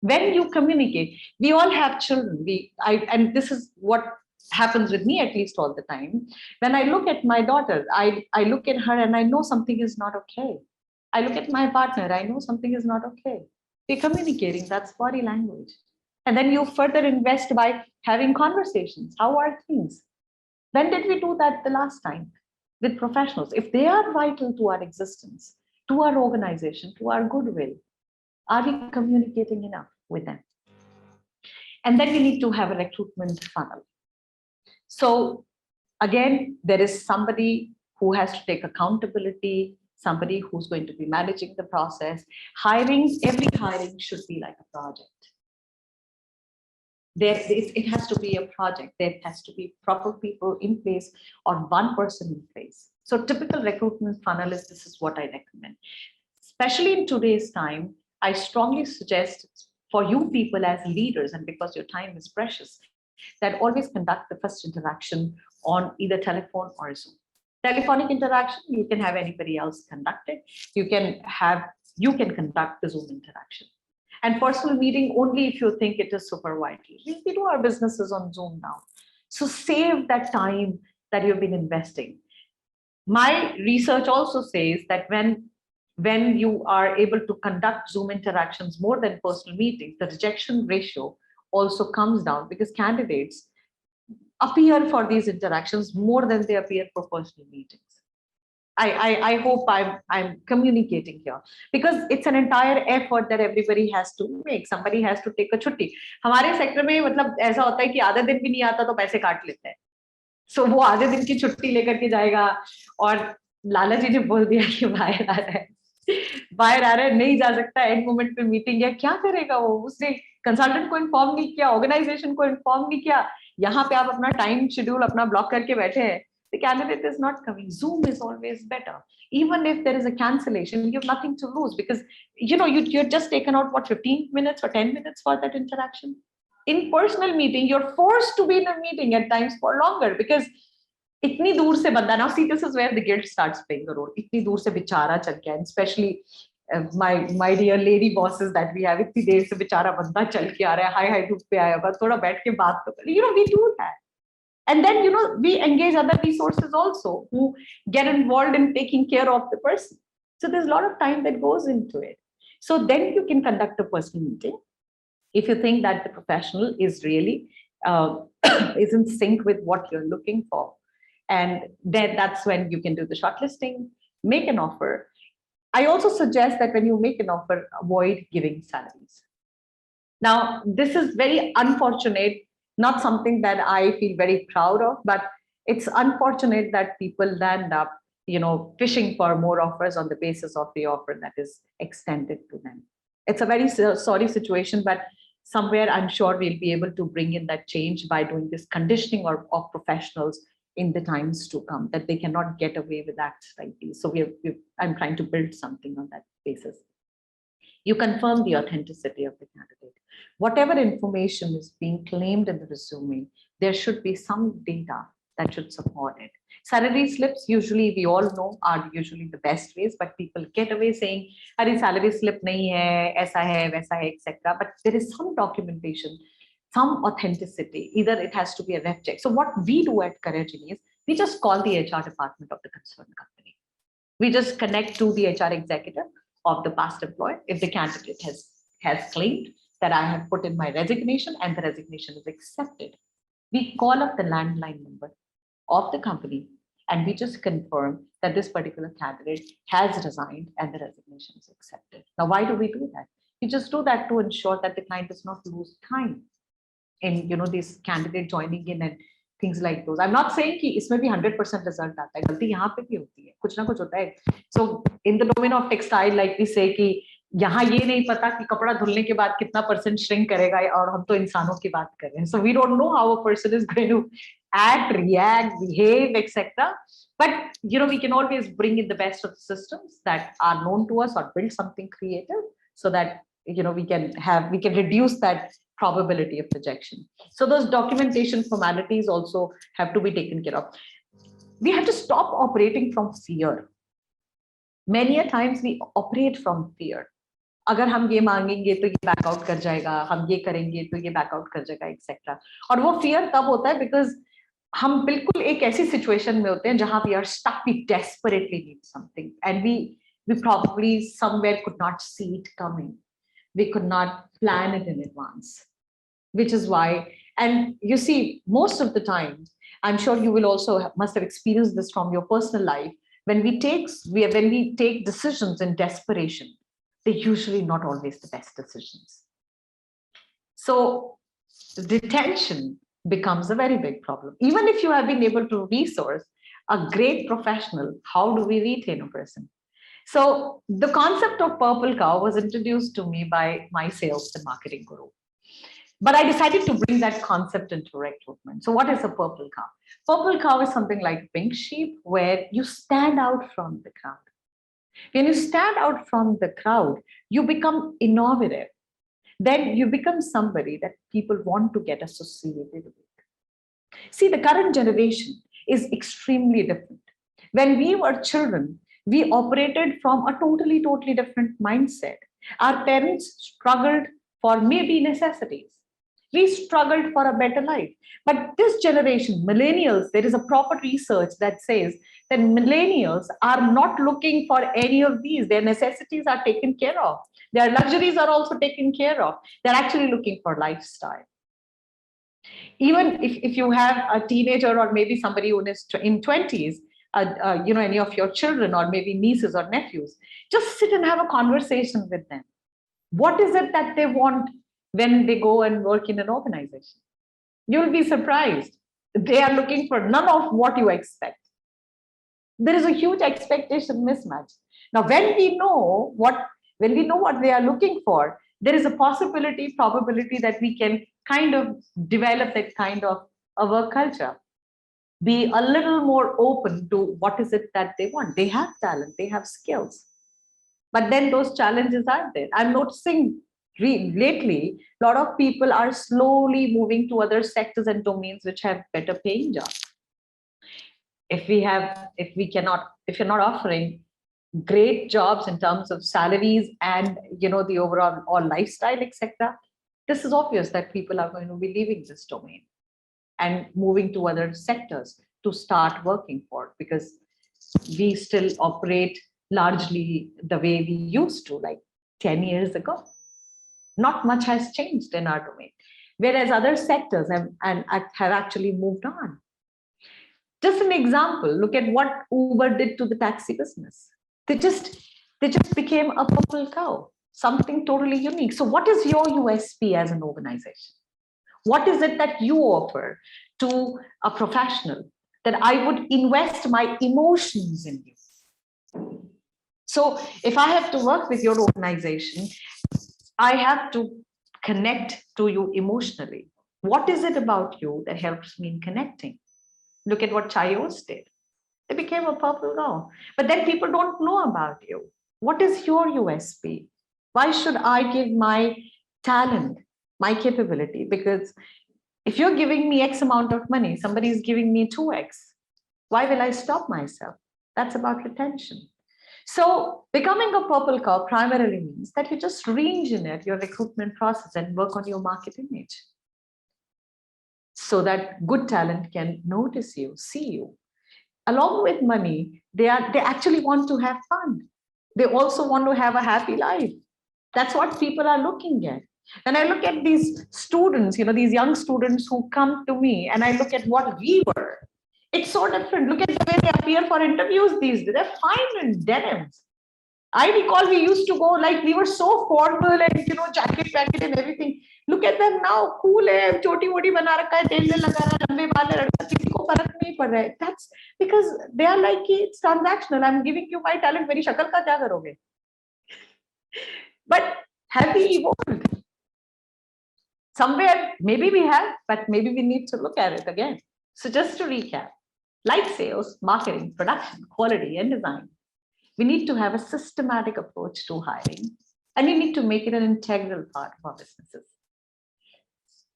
B: When you communicate, we all have children. And this is what happens with me at least all the time. When I look at my daughter, I look at her and I know something is not okay. I look at my partner, I know something is not okay. We're communicating, that's body language. And then you further invest by having conversations. How are things? When did we do that the last time with professionals? If they are vital to our existence, to our organization, to our goodwill, are we communicating enough with them? And then we need to have a recruitment funnel. So again, there is somebody who has to take accountability, somebody who's going to be managing the process. Every hiring should be like a project. It has to be a project. There has to be proper people in place or one person in place. So typical recruitment funnel this is what I recommend. Especially in today's time, I strongly suggest for you people as leaders, and because your time is precious, that always conduct the first interaction on either telephone or Zoom. Telephonic interaction, you can have anybody else conduct it. You can conduct the Zoom interaction. And personal meeting only if you think it is super vital. We do our businesses on Zoom now. So save that time that you've been investing. My research also says that when you are able to conduct Zoom interactions more than personal meetings, the rejection ratio also comes down because candidates appear for these interactions more than they appear for personal meetings. I hope I'm communicating here, because it's an entire effort that everybody has to make. Somebody has to take a छुट्टी. हमारे sector में मतलब ऐसा होता है कि आधा दिन भी नहीं आता तो पैसे काट लेते हैं. So वो आधे दिन की छुट्टी लेकर के जाएगा और लाला जी ने बोल दिया कि बाहर आ रहा है, बाहर आ रहा है, नहीं जा सकता, एंड मोमेंट पे मीटिंग है, क्या करेगा वो? उसने कंसल्टेंट को इन्फॉर्म नहीं किया, ऑर्गेनाइजेशन को इन्फॉर्म नहीं किया. यहाँ पे आप अपना टाइम शेड्यूल अपना ब्लॉक करके बैठे हैं. The candidate is not coming. Zoom is always better. Even if there is a cancellation, you have nothing to lose, because you're just taken out what, 15 minutes or 10 minutes for that interaction. In personal meeting, you're forced to be in a meeting at times for longer, because itni dur se banda, now see, this is where the guilt starts playing a role. Itni dur se bichara chal gaya, and especially my dear lady bosses that we have, itni der se bichara banda chal ke aa raha hai, hi dhoop pe aaya hoga, thoda baith ke baat to kare. We do that. And then, we engage other resources also who get involved in taking care of the person. So there's a lot of time that goes into it. So then you can conduct a personal meeting. If you think that the professional is really is in sync with what you're looking for. And then that's when you can do the shortlisting, make an offer. I also suggest that when you make an offer, avoid giving salaries. Now, this is very unfortunate, not something that I feel very proud of, but it's unfortunate that people land up, fishing for more offers on the basis of the offer that is extended to them. It's a very sorry situation, but somewhere I'm sure we'll be able to bring in that change by doing this conditioning of professionals in the times to come, that they cannot get away with acts like these. So I'm trying to build something on that basis. You confirm the authenticity of the candidate. Whatever information is being claimed in the resume, there should be some data that should support it. Salary slips, usually we all know, are usually the best ways, but people get away saying, "Arey, salary slip nahi hai, aisa hai, waisa hai, etc." But there is some documentation, some authenticity. Either it has to be a ref check. So what we do at Career Genius, we just call the HR department of the concerned company. We just connect to the HR executive of the past employee if the candidate has claimed that I have put in my resignation and the resignation is accepted. We call up the landline number of the company and we just confirm that this particular candidate has resigned and the resignation is accepted. Now, why do we do that? We just do that to ensure that the client does not lose time in this candidate joining in and things like those. I'm not saying कि इसमें भी 100% result आता है, गलती यहाँ पे भी होती है, कुछ ना कुछ होता है. So in the domain of textile, like we say कि यहाँ ये नहीं पता कि कपड़ा धुलने के बाद कितना % shrink करेगा, और हम तो इंसानों की बात कर रहे हैं. So we don't know how a person is going to act, react, behave, etc. But we can always bring in the best of the systems that are known to us or build something creative so that we can reduce that probability of rejection. So those documentation formalities also have to be taken care of. We have to stop operating from fear. Many a times we operate from fear. अगर हम ये मांगेंगे तो ये back out कर जाएगा, हम ये करेंगे तो ये बैक आउट कर जाएगा, एक्सेट्रा. और वो फियर तब होता है बिकॉज हम बिल्कुल एक ऐसी सिचुएशन में होते हैं जहां we are stuck, we desperately need something and we probably somewhere could not see it coming. We could not plan it in advance, which is why, and you see, most of the time, I'm sure you will also must have experienced this from your personal life, when we take decisions in desperation, they're usually not always the best decisions. So retention becomes a very big problem. Even if you have been able to resource a great professional, how do we retain a person? So the concept of purple cow was introduced to me by my sales and marketing guru. But I decided to bring that concept into recruitment. So what is a purple cow? Purple cow is something like pink sheep, where you stand out from the crowd. When you stand out from the crowd, you become innovative. Then you become somebody that people want to get associated with. See, the current generation is extremely different. When we were children, we operated from a totally different mindset. Our parents struggled for maybe necessities. We struggled for a better life. But this generation, millennials, there is a proper research that says that millennials are not looking for any of these. Their necessities are taken care of. Their luxuries are also taken care of. They're actually looking for lifestyle. Even if you have a teenager or maybe somebody who is in 20s, any of your children or maybe nieces or nephews, just sit and have a conversation with them. What is it that they want when they go and work in an organization? You'll be surprised. They are looking for none of what you expect. There is a huge expectation mismatch. Now, when we know what they are looking for, there is a probability that we can kind of develop that kind of a work culture. Be a little more open to what is it that they want. They have talent, they have skills, but then those challenges are there. I'm noticing lately, a lot of people are slowly moving to other sectors and domains which have better paying jobs. If you're not offering great jobs in terms of salaries and the overall or lifestyle, etc., this is obvious that people are going to be leaving this domain and moving to other sectors to start working for, because we still operate largely the way we used to, like 10 years ago. Not much has changed in our domain, whereas other sectors have actually moved on. Just an example, look at what Uber did to the taxi business. They just became a purple cow, something totally unique. So what is your USP as an organization? What is it that you offer to a professional that I would invest my emotions in you? So if I have to work with your organization, I have to connect to you emotionally. What is it about you that helps me in connecting? Look at what Chayos did. They became a purple cow. But then people don't know about you. What is your USP? Why should I give my talent, my capability? Because if you're giving me X amount of money, somebody is giving me 2X. Why will I stop myself? That's about retention. So becoming a purple cow primarily means that you just re-engineer your recruitment process and work on your market image, so that good talent can notice you, see you. Along with money, they actually want to have fun. They also want to have a happy life. That's what people are looking at. When I look at these students, these young students who come to me, and I look at what we were, it's so different. Look at the way they appear for interviews these days. They're fine in denims. I recall we used to go, like, we were so formal and jacket packet and everything. Look at them now, cool hai, choti woti bana rakha hai, tel laga raha hai, lambe baal hai, ladka, kisi ko farak nahi pad raha hai. That's because they are like, it's transactional. I'm giving you my talent, meri shakal ka kya karoge? But have we evolved? Somewhere, maybe we have, but maybe we need to look at it again. So just to recap, like sales, marketing, production, quality, and design, we need to have a systematic approach to hiring, and we need to make it an integral part of our businesses.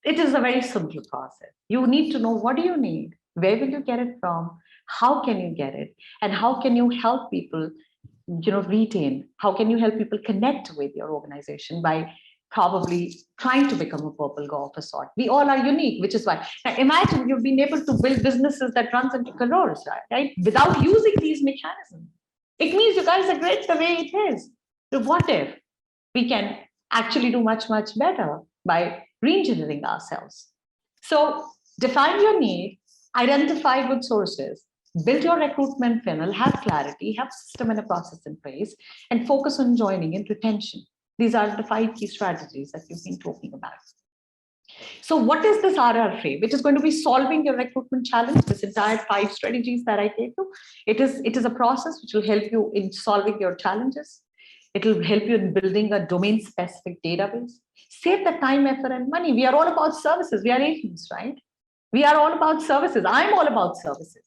B: It is a very simple process. You need to know, what do you need? Where will you get it from? How can you get it? And how can you help people, retain? How can you help people connect with your organization by probably trying to become a purple cow of a sort? We all are unique, which is why. Now imagine you've been able to build businesses that runs into crores, right? Without using these mechanisms. It means you guys are great the way it is. So what if we can actually do much, much better by re-engineering ourselves? So define your need, identify good sources, build your recruitment funnel, have clarity, have system and a process in place, and focus on joining and retention. These are the 5 key strategies that you've been talking about. So what is this RR frame? It is going to be solving your recruitment challenge, this entire 5 strategies that I gave you. It is a process which will help you in solving your challenges. It will help you in building a domain-specific database. Save the time, effort, and money. We are all about services. We are agents, right? We are all about services. I'm all about services.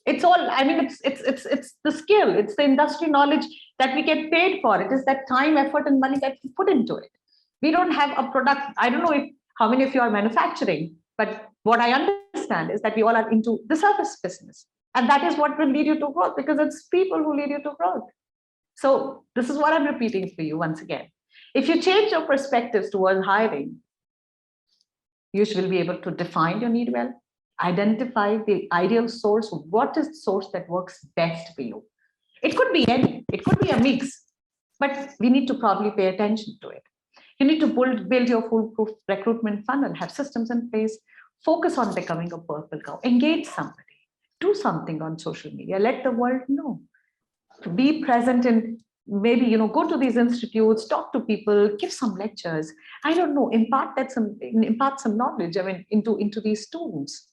B: It's all, it's the skill, it's the industry knowledge that we get paid for. It is that time, effort, and money that we put into it. We don't have a product. I don't know how many of you are manufacturing, but what I understand is that we all are into the service business. And that is what will lead you to growth, because it's people who lead you to growth. So this is what I'm repeating for you once again. If you change your perspectives towards hiring, you will be able to define your need well, identify the ideal source. What is the source that works best for you? It could be any, it could be a mix, but we need to probably pay attention to it. You need to build your foolproof recruitment funnel, have systems in place, focus on becoming a purple cow, engage somebody, do something on social media, let the world know, be present in, maybe, go to these institutes, talk to people, give some lectures, I don't know, impart some knowledge, I mean, into these students.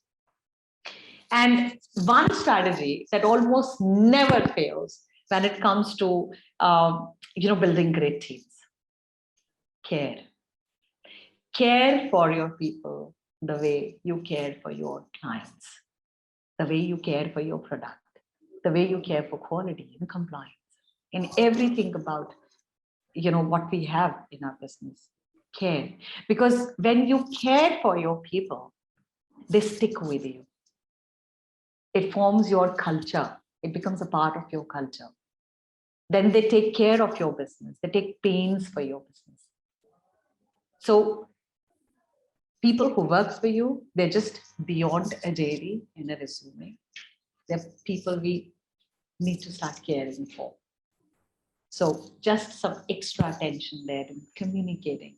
B: And one strategy that almost never fails when it comes to building great teams: care. Care for your people the way you care for your clients, the way you care for your product, the way you care for quality and compliance, in everything about what we have in our business. Care. Because when you care for your people, they stick with you. It forms your culture. It becomes a part of your culture. Then they take care of your business. They take pains for your business. So people who work for you, they're just beyond a JD in a resume. They're people we need to start caring for. So just some extra attention there in communicating,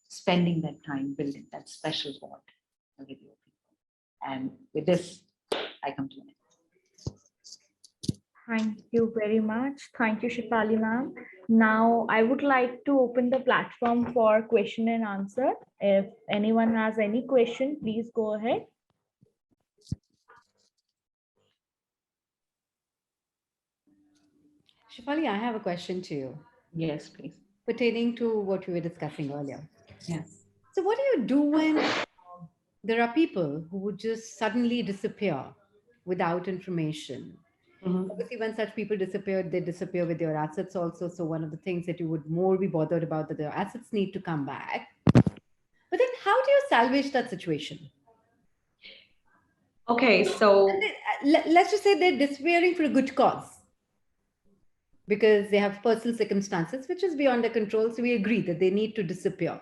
B: spending that time building that special bond with your people. And with this, I come to an end.
A: Thank you very much. Thank you, Shefali ma'am. Now, I would like to open the platform for question and answer. If anyone has any question, please go ahead.
C: Shefali, I have a question to you.
B: Yes, please.
C: Pertaining to what we were discussing earlier.
B: Yes.
C: So what do you do when there are people who would just suddenly disappear without information?
B: Mm-hmm.
C: Obviously, when such people disappear, they disappear with your assets also. So one of the things that you would more be bothered about, that their assets need to come back. But then how do you salvage that situation?
B: Okay, so
C: Let's just say they're disappearing for a good cause, because they have personal circumstances which is beyond their control. So we agree that they need to disappear.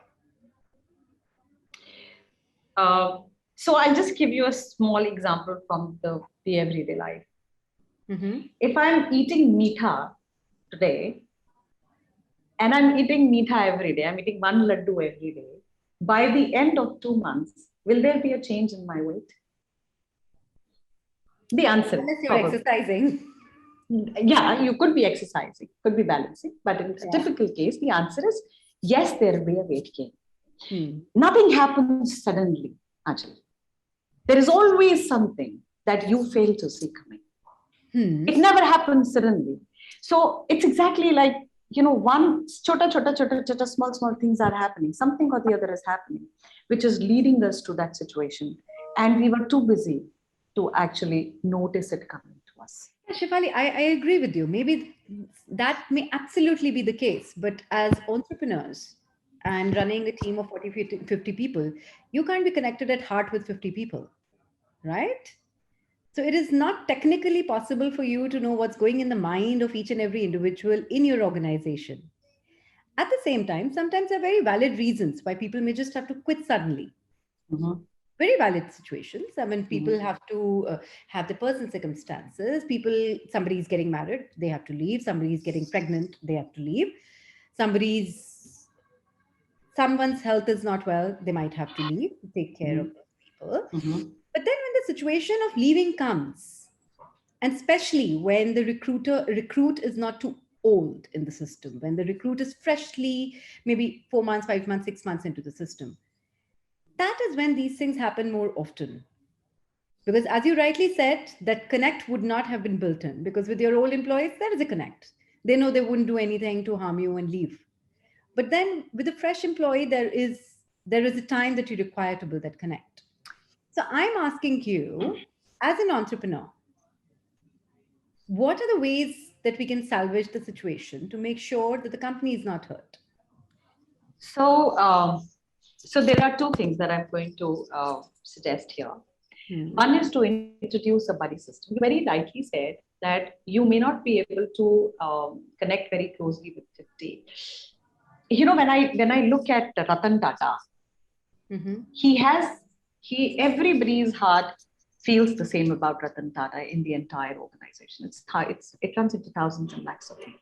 B: so I'll just give you a small example from the everyday life.
C: Mm-hmm.
B: If I'm eating meetha today, and I'm eating meetha every day, I'm eating one laddu every day, by the end of 2 months, will there be a change in my weight? The answer,
C: unless you're
B: probably.
C: exercising.
B: Yeah, you could be exercising, could be balancing, but in a typical case, the answer is yes, there will be a weight gain. Nothing happens suddenly, Ajay. There is always something that you fail to see coming. It never happens suddenly. So it's exactly like, one chota, small things are happening. Something or the other is happening, which is leading us to that situation. And we were too busy to actually notice it coming to us.
C: Shefali, I agree with you. Maybe that may absolutely be the case. But as entrepreneurs and running a team of 40, 50 people, you can't be connected at heart with 50 people, right? So it is not technically possible for you to know what's going in the mind of each and every individual in your organization. At the same time, sometimes there are very valid reasons why people may just have to quit suddenly.
B: Mm-hmm.
C: Very valid situations. I mean, people have to have the personal circumstances. Somebody is getting married, they have to leave. Somebody is getting pregnant, they have to leave. Someone's health is not well, they might have to leave to take care of those people. But then when the situation of leaving comes, and especially when the recruit is not too old in the system, when the recruit is freshly maybe 4 months, 5 months, 6 months into the system, that is when these things happen more often. Because as you rightly said, that connect would not have been built in, because with your old employees, there is a connect. They know they wouldn't do anything to harm you and leave. But then with a fresh employee, there is a time that you require to build that connect. So I'm asking you, as an entrepreneur, what are the ways that we can salvage the situation to make sure that the company is not hurt?
B: So, so there are two things that I'm going to suggest here. One is to introduce a buddy system. You very rightly said that you may not be able to connect very closely with 50. When I look at Ratan Tata, everybody's heart feels the same about Ratan Tata in the entire organization. It runs into thousands and lakhs of people.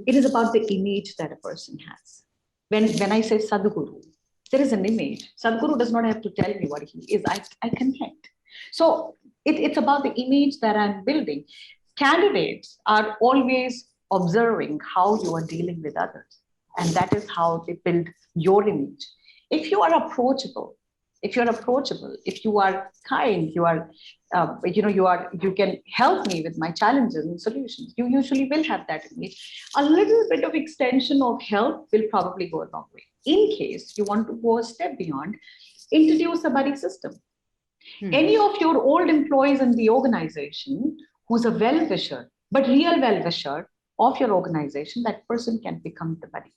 B: It is about the image that a person has. When I say Sadhguru, there is an image. Sadhguru does not have to tell me what he is. I connect. So it's about the image that I'm building. Candidates are always observing how you are dealing with others, and that is how they build your image. If you are approachable, if you are kind, you can help me with my challenges and solutions, you usually will have that image. A little bit of extension of help will probably go a long way. In case you want to go a step beyond, introduce a buddy system. Any of your old employees in the organization who's a well-wisher, but real well-wisher of your organization, that person can become the buddy.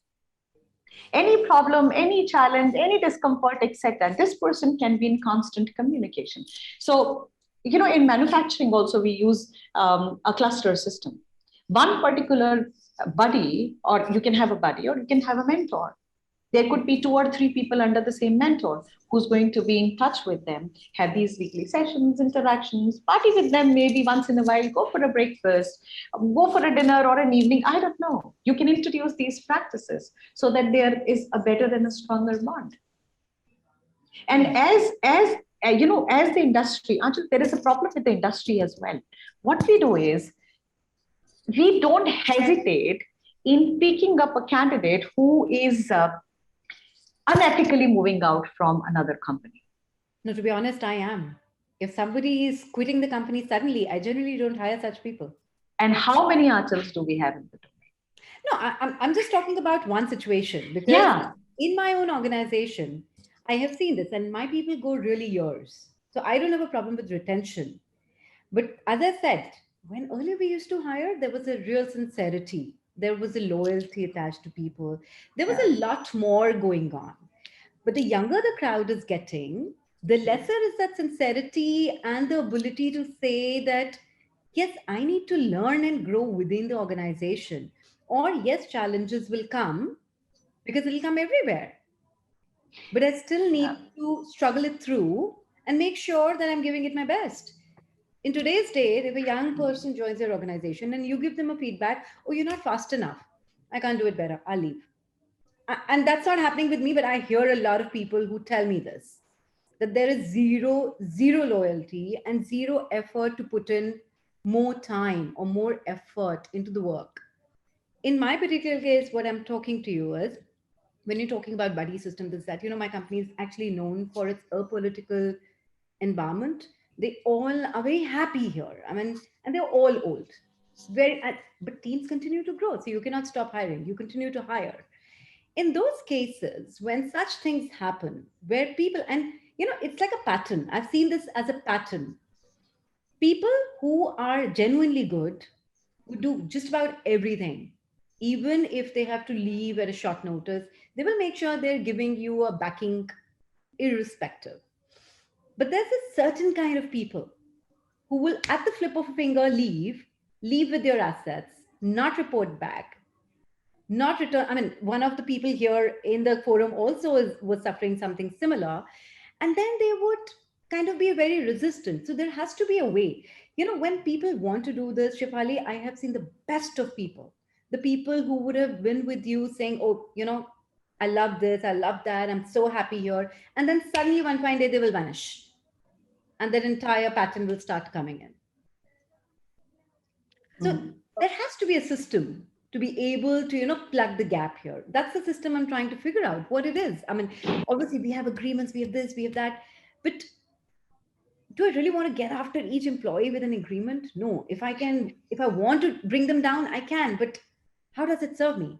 B: Any problem, any challenge, any discomfort, etc., this person can be in constant communication. So, in manufacturing also, we use a cluster system. One particular buddy, or you can have a buddy, or you can have a mentor. There could be 2 or 3 people under the same mentor who's going to be in touch with them, have these weekly sessions, interactions, party with them maybe once in a while, go for a breakfast, go for a dinner or an evening. I don't know. You can introduce these practices so that there is a better and a stronger bond. And as the industry, Anshul, there is a problem with the industry as well. What we do is we don't hesitate in picking up a candidate who is unethically moving out from another company.
C: No, to be honest, I am. If somebody is quitting the company suddenly, I generally don't hire such people.
B: And how many articles do we have in the domain?
C: No, I'm just talking about one situation, because in my own organization, I have seen this, and my people go really years. So I don't have a problem with retention. But as I said, when earlier we used to hire, there was a real sincerity. There was a loyalty attached to people. There was a lot more going on. But the younger the crowd is getting, the lesser is that sincerity and the ability to say that, yes, I need to learn and grow within the organization. Or yes, challenges will come because it'll come everywhere. But I still need to struggle it through and make sure that I'm giving it my best. In today's day, if a young person joins your organization and you give them a feedback, oh, you're not fast enough, I can't do it better, I'll leave. And that's not happening with me, but I hear a lot of people who tell me this, that there is zero loyalty and zero effort to put in more time or more effort into the work. In my particular case, what I'm talking to you is, when you're talking about buddy systems, is that, my company is actually known for its apolitical environment. They all are very happy here. I mean, and they're all old. But teams continue to grow. So you cannot stop hiring. You continue to hire. In those cases, when such things happen, where people, and it's like a pattern. I've seen this as a pattern. People who are genuinely good, who do just about everything, even if they have to leave at a short notice, they will make sure they're giving you a backing irrespective. But there's a certain kind of people who will, at the flip of a finger, leave with your assets, not report back, not return. I mean, one of the people here in the forum also was suffering something similar. And then they would kind of be very resistant. So there has to be a way. When people want to do this, Shefali, I have seen the best of people. The people who would have been with you saying, oh, I love this, I love that, I'm so happy here. And then suddenly one fine day they will vanish. And that entire pattern will start coming in. So there has to be a system to be able to, plug the gap here. That's the system I'm trying to figure out what it is. I mean, obviously we have agreements, we have this, we have that, but do I really want to get after each employee with an agreement? No. If I want to bring them down, I can, but how does it serve me?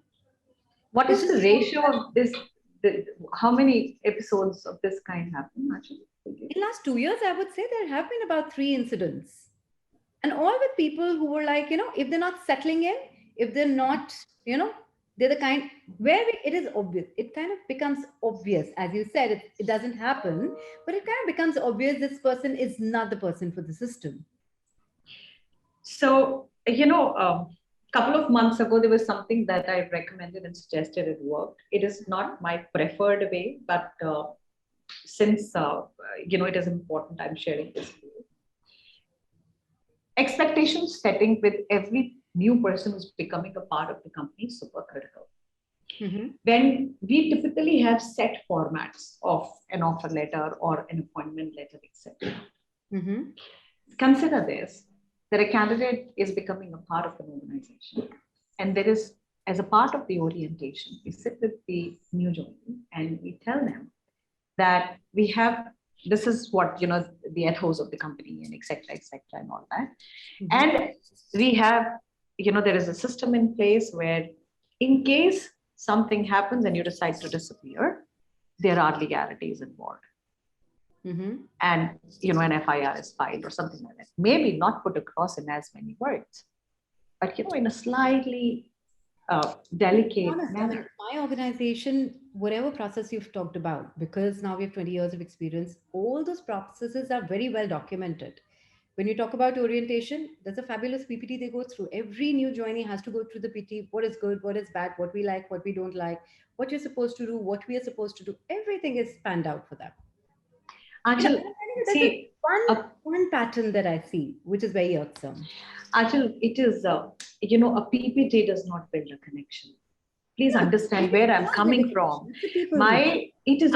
B: What is the ratio of this? How many episodes of this kind happen, actually?
C: In the last 2 years, I would say there have been about 3 incidents. And all with people who were like, if they're not settling in, if they're not, they're the kind where it is obvious. It kind of becomes obvious. As you said, it doesn't happen, but it kind of becomes obvious this person is not the person for the system.
B: So, a couple of months ago, there was something that I recommended and suggested. It worked. It is not my preferred way, but since, it is important, I'm sharing this with you. Expectation setting with every new person who's becoming a part of the company is super critical. Mm-hmm. When we typically have set formats of an offer letter or an appointment letter, etc. Mm-hmm. consider this, that a candidate is becoming a part of an organization. And there is, as a part of the orientation, we sit with the new joinee and we tell them that we have, this is what, the ethos of the company and et cetera, and all that. Mm-hmm. And we have, there is a system in place where in case something happens and you decide to disappear, there are legalities involved. Mm-hmm. And, an FIR is filed or something like that. Maybe not put across in as many words, but, in a slightly delicate manner.
C: My organization, whatever process you've talked about, because now we have 20 years of experience, all those processes are very well documented. When you talk about orientation, there's a fabulous PPT they go through. Every new joinee has to go through the PT, what is good, what is bad, what we like, what we don't like, what you're supposed to do, what we are supposed to do. Everything is spanned out for them.
B: Achal, see,
C: one pattern that I see, which is very irksome.
B: Achal, it is, a PPT does not build a connection. Please understand where I'm coming from. It's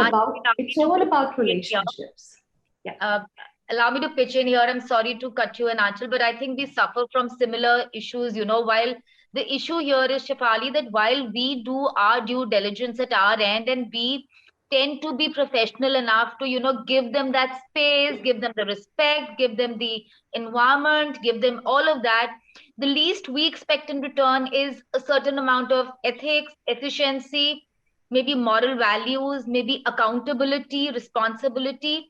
B: all about relationships.
D: Yeah. Allow me to pitch in here. I'm sorry to cut you in, Achal, but I think we suffer from similar issues, while the issue here is, Shefali, that while we do our due diligence at our end and we tend to be professional enough to, give them that space, give them the respect, give them the environment, give them all of that, the least we expect in return is a certain amount of ethics, efficiency, maybe moral values, maybe accountability, responsibility.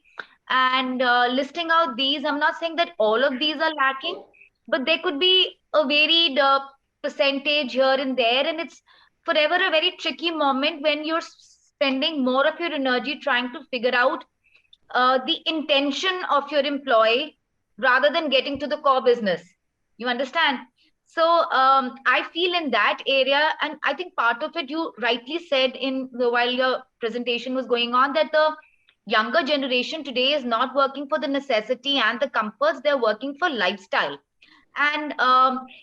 D: And listing out these, I'm not saying that all of these are lacking, but there could be a varied percentage here and there. And it's forever a very tricky moment when you're spending more of your energy trying to figure out the intention of your employee rather than getting to the core business. You understand? So I feel in that area, and I think part of it you rightly said while your presentation was going on, that the younger generation today is not working for the necessity and the comforts, they're working for lifestyle. And,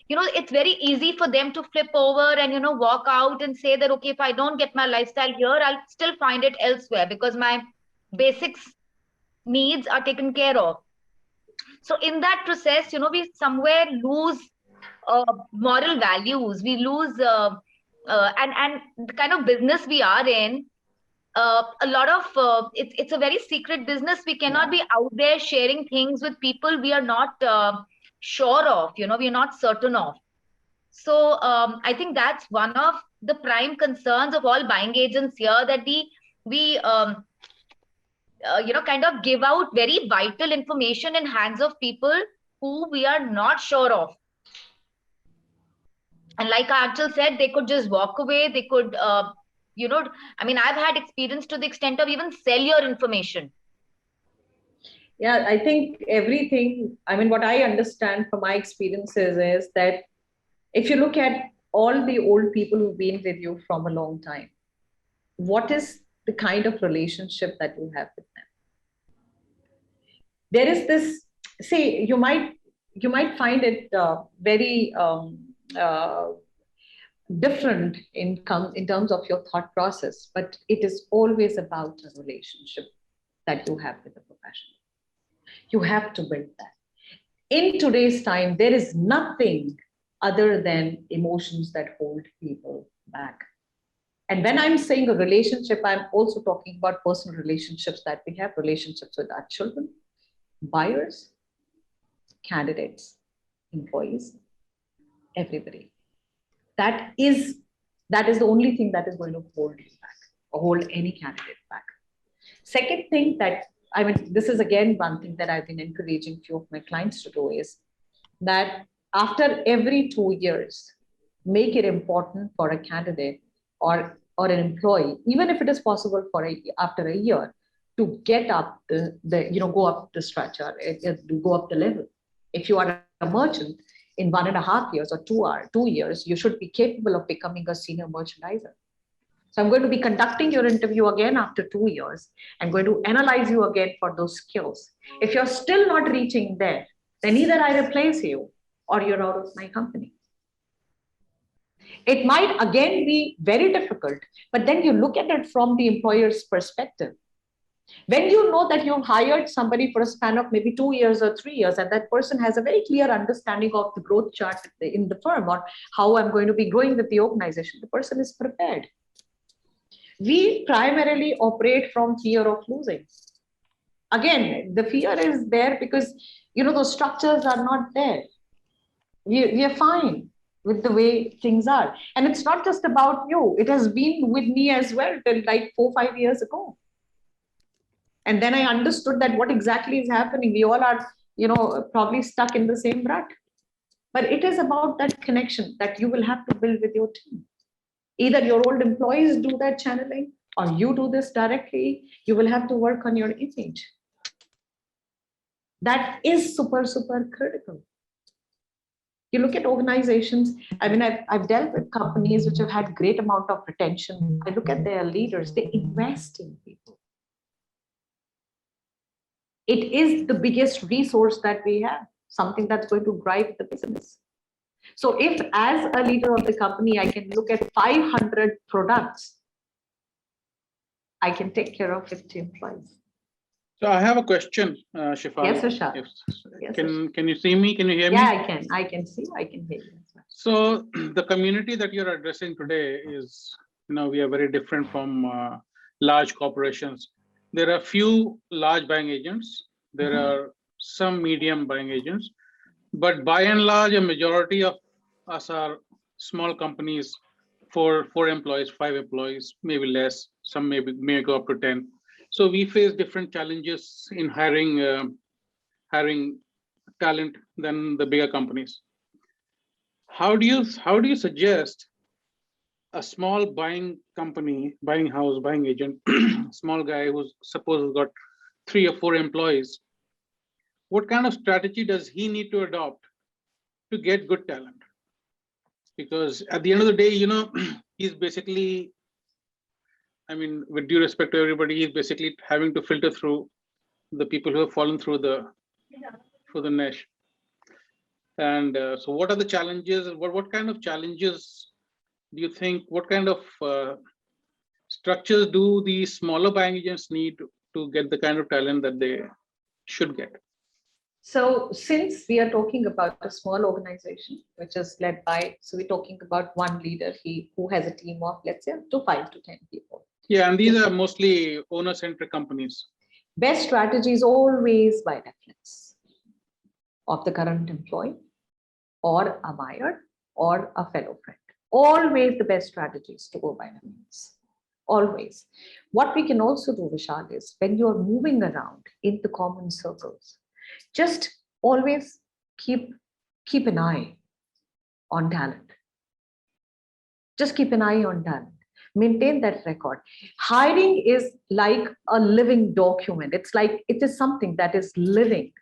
D: it's very easy for them to flip over and, walk out and say that, okay, if I don't get my lifestyle here, I'll still find it elsewhere because my basics needs are taken care of. So in that process, we somewhere lose moral values, we lose, and the kind of business we are in, a lot of it's a very secret business. We cannot be out there sharing things with people we are not sure of, we are not certain of. So I think that's one of the prime concerns of all buying agents here, that we kind of give out very vital information in hands of people who we are not sure of. And like Achal said, they could just walk away. They could I've had experience to the extent of even sell your information.
B: Yeah, I think everything, what I understand from my experiences is that if you look at all the old people who've been with you from a long time, what is the kind of relationship that you have with them? There is this, see, you might find it very different in terms of your thought process, but it is always about a relationship that you have with the professional. You have to build that. In today's time, there is nothing other than emotions that hold people back. And when I'm saying a relationship, I'm also talking about personal relationships that we have, relationships with our children, buyers, candidates, employees, everybody. That is the only thing that is going to hold you back or hold any candidate back. Second thing that, this is again one thing that I've been encouraging few of my clients to do is that after every 2 years, make it important for a candidate or an employee, even if it is possible after a year, to get up go up the structure, go up the level. If you are a merchant, in 1.5 years or 2 years, you should be capable of becoming a senior merchandiser. So I'm going to be conducting your interview again after 2 years. I'm going to analyze you again for those skills. If you're still not reaching there, then either I replace you or you're out of my company. It might again be very difficult, but then you look at it from the employer's perspective. When you know that you've hired somebody for a span of maybe 2 years or 3 years, and that person has a very clear understanding of the growth chart in the firm or how I'm going to be growing with the organization, the person is prepared. We primarily operate from fear of losing. Again, the fear is there because, those structures are not there. We are fine with the way things are. And it's not just about you. It has been with me as well till like 4-5 years ago. And then I understood that what exactly is happening. We all are, probably stuck in the same rut. But it is about that connection that you will have to build with your team. Either your old employees do that channeling or you do this directly. You will have to work on your image. That is super, super critical. You look at organizations, I mean, I've dealt with companies which have had great amount of retention. I look at their leaders, they invest in people. It is the biggest resource that we have, something that's going to drive the business. So if as a leader of the company, I can look at 500 products, I can take care of 50 employees.
E: So I have a question, Shefali.
B: Yes, Vishal.
E: Yes, can you see me? Can you hear me?
B: Yeah, I can see, I can hear you.
E: So the community that you're addressing today is, we are very different from large corporations. There are few large buying agents. There are some medium buying agents, but by and large, a majority of us are small companies, 4 employees, 5 employees, maybe less. Some may go up to 10. So we face different challenges in hiring talent than the bigger companies. How do you suggest a small buying company, buying house, buying agent, small guy who's suppose got 3 or 4 employees, what kind of strategy does he need to adopt to get good talent? Because at the end of the day, he's basically, I mean, with due respect to everybody, he's basically having to filter through the people who have fallen through the mesh. And so what are the challenges? What kind of challenges do you think, what kind of structures do the smaller buying agents need to get the kind of talent that they should get?
B: So since we are talking about a small organization, which is led by, so we're talking about one leader, who has a team of, let's say, 5 to 10 people.
E: Yeah, and these are mostly owner-centric companies.
B: Best strategy is always by reference of the current employee or a buyer or a fellow friend. Always the best strategy is to go by reference. Always. What we can also do, Vishal, is when you're moving around in the common circles, just always keep an eye on talent. Just keep an eye on talent. Maintain that record. Hiring is like a living document. It's like it is something that is living.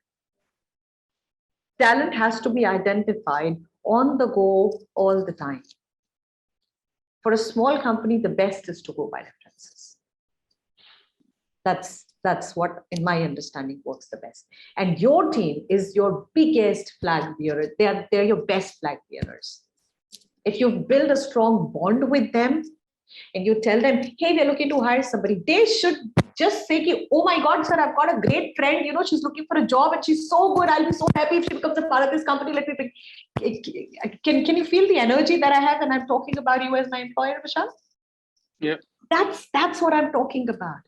B: Talent has to be identified on the go all the time. For a small company, the best is to go by references. That's what, in my understanding, works the best. And your team is your biggest flag bearer. They're your best flag bearers. If you build a strong bond with them and you tell them, hey, we're looking to hire somebody, they should just say, oh my God, sir, I've got a great friend, she's looking for a job and she's so good. I'll be so happy if she becomes a part of this company. Let me pick. Can you feel the energy that I have when I'm talking about you as my employer, Vishal?
E: Yeah.
B: That's what I'm talking about.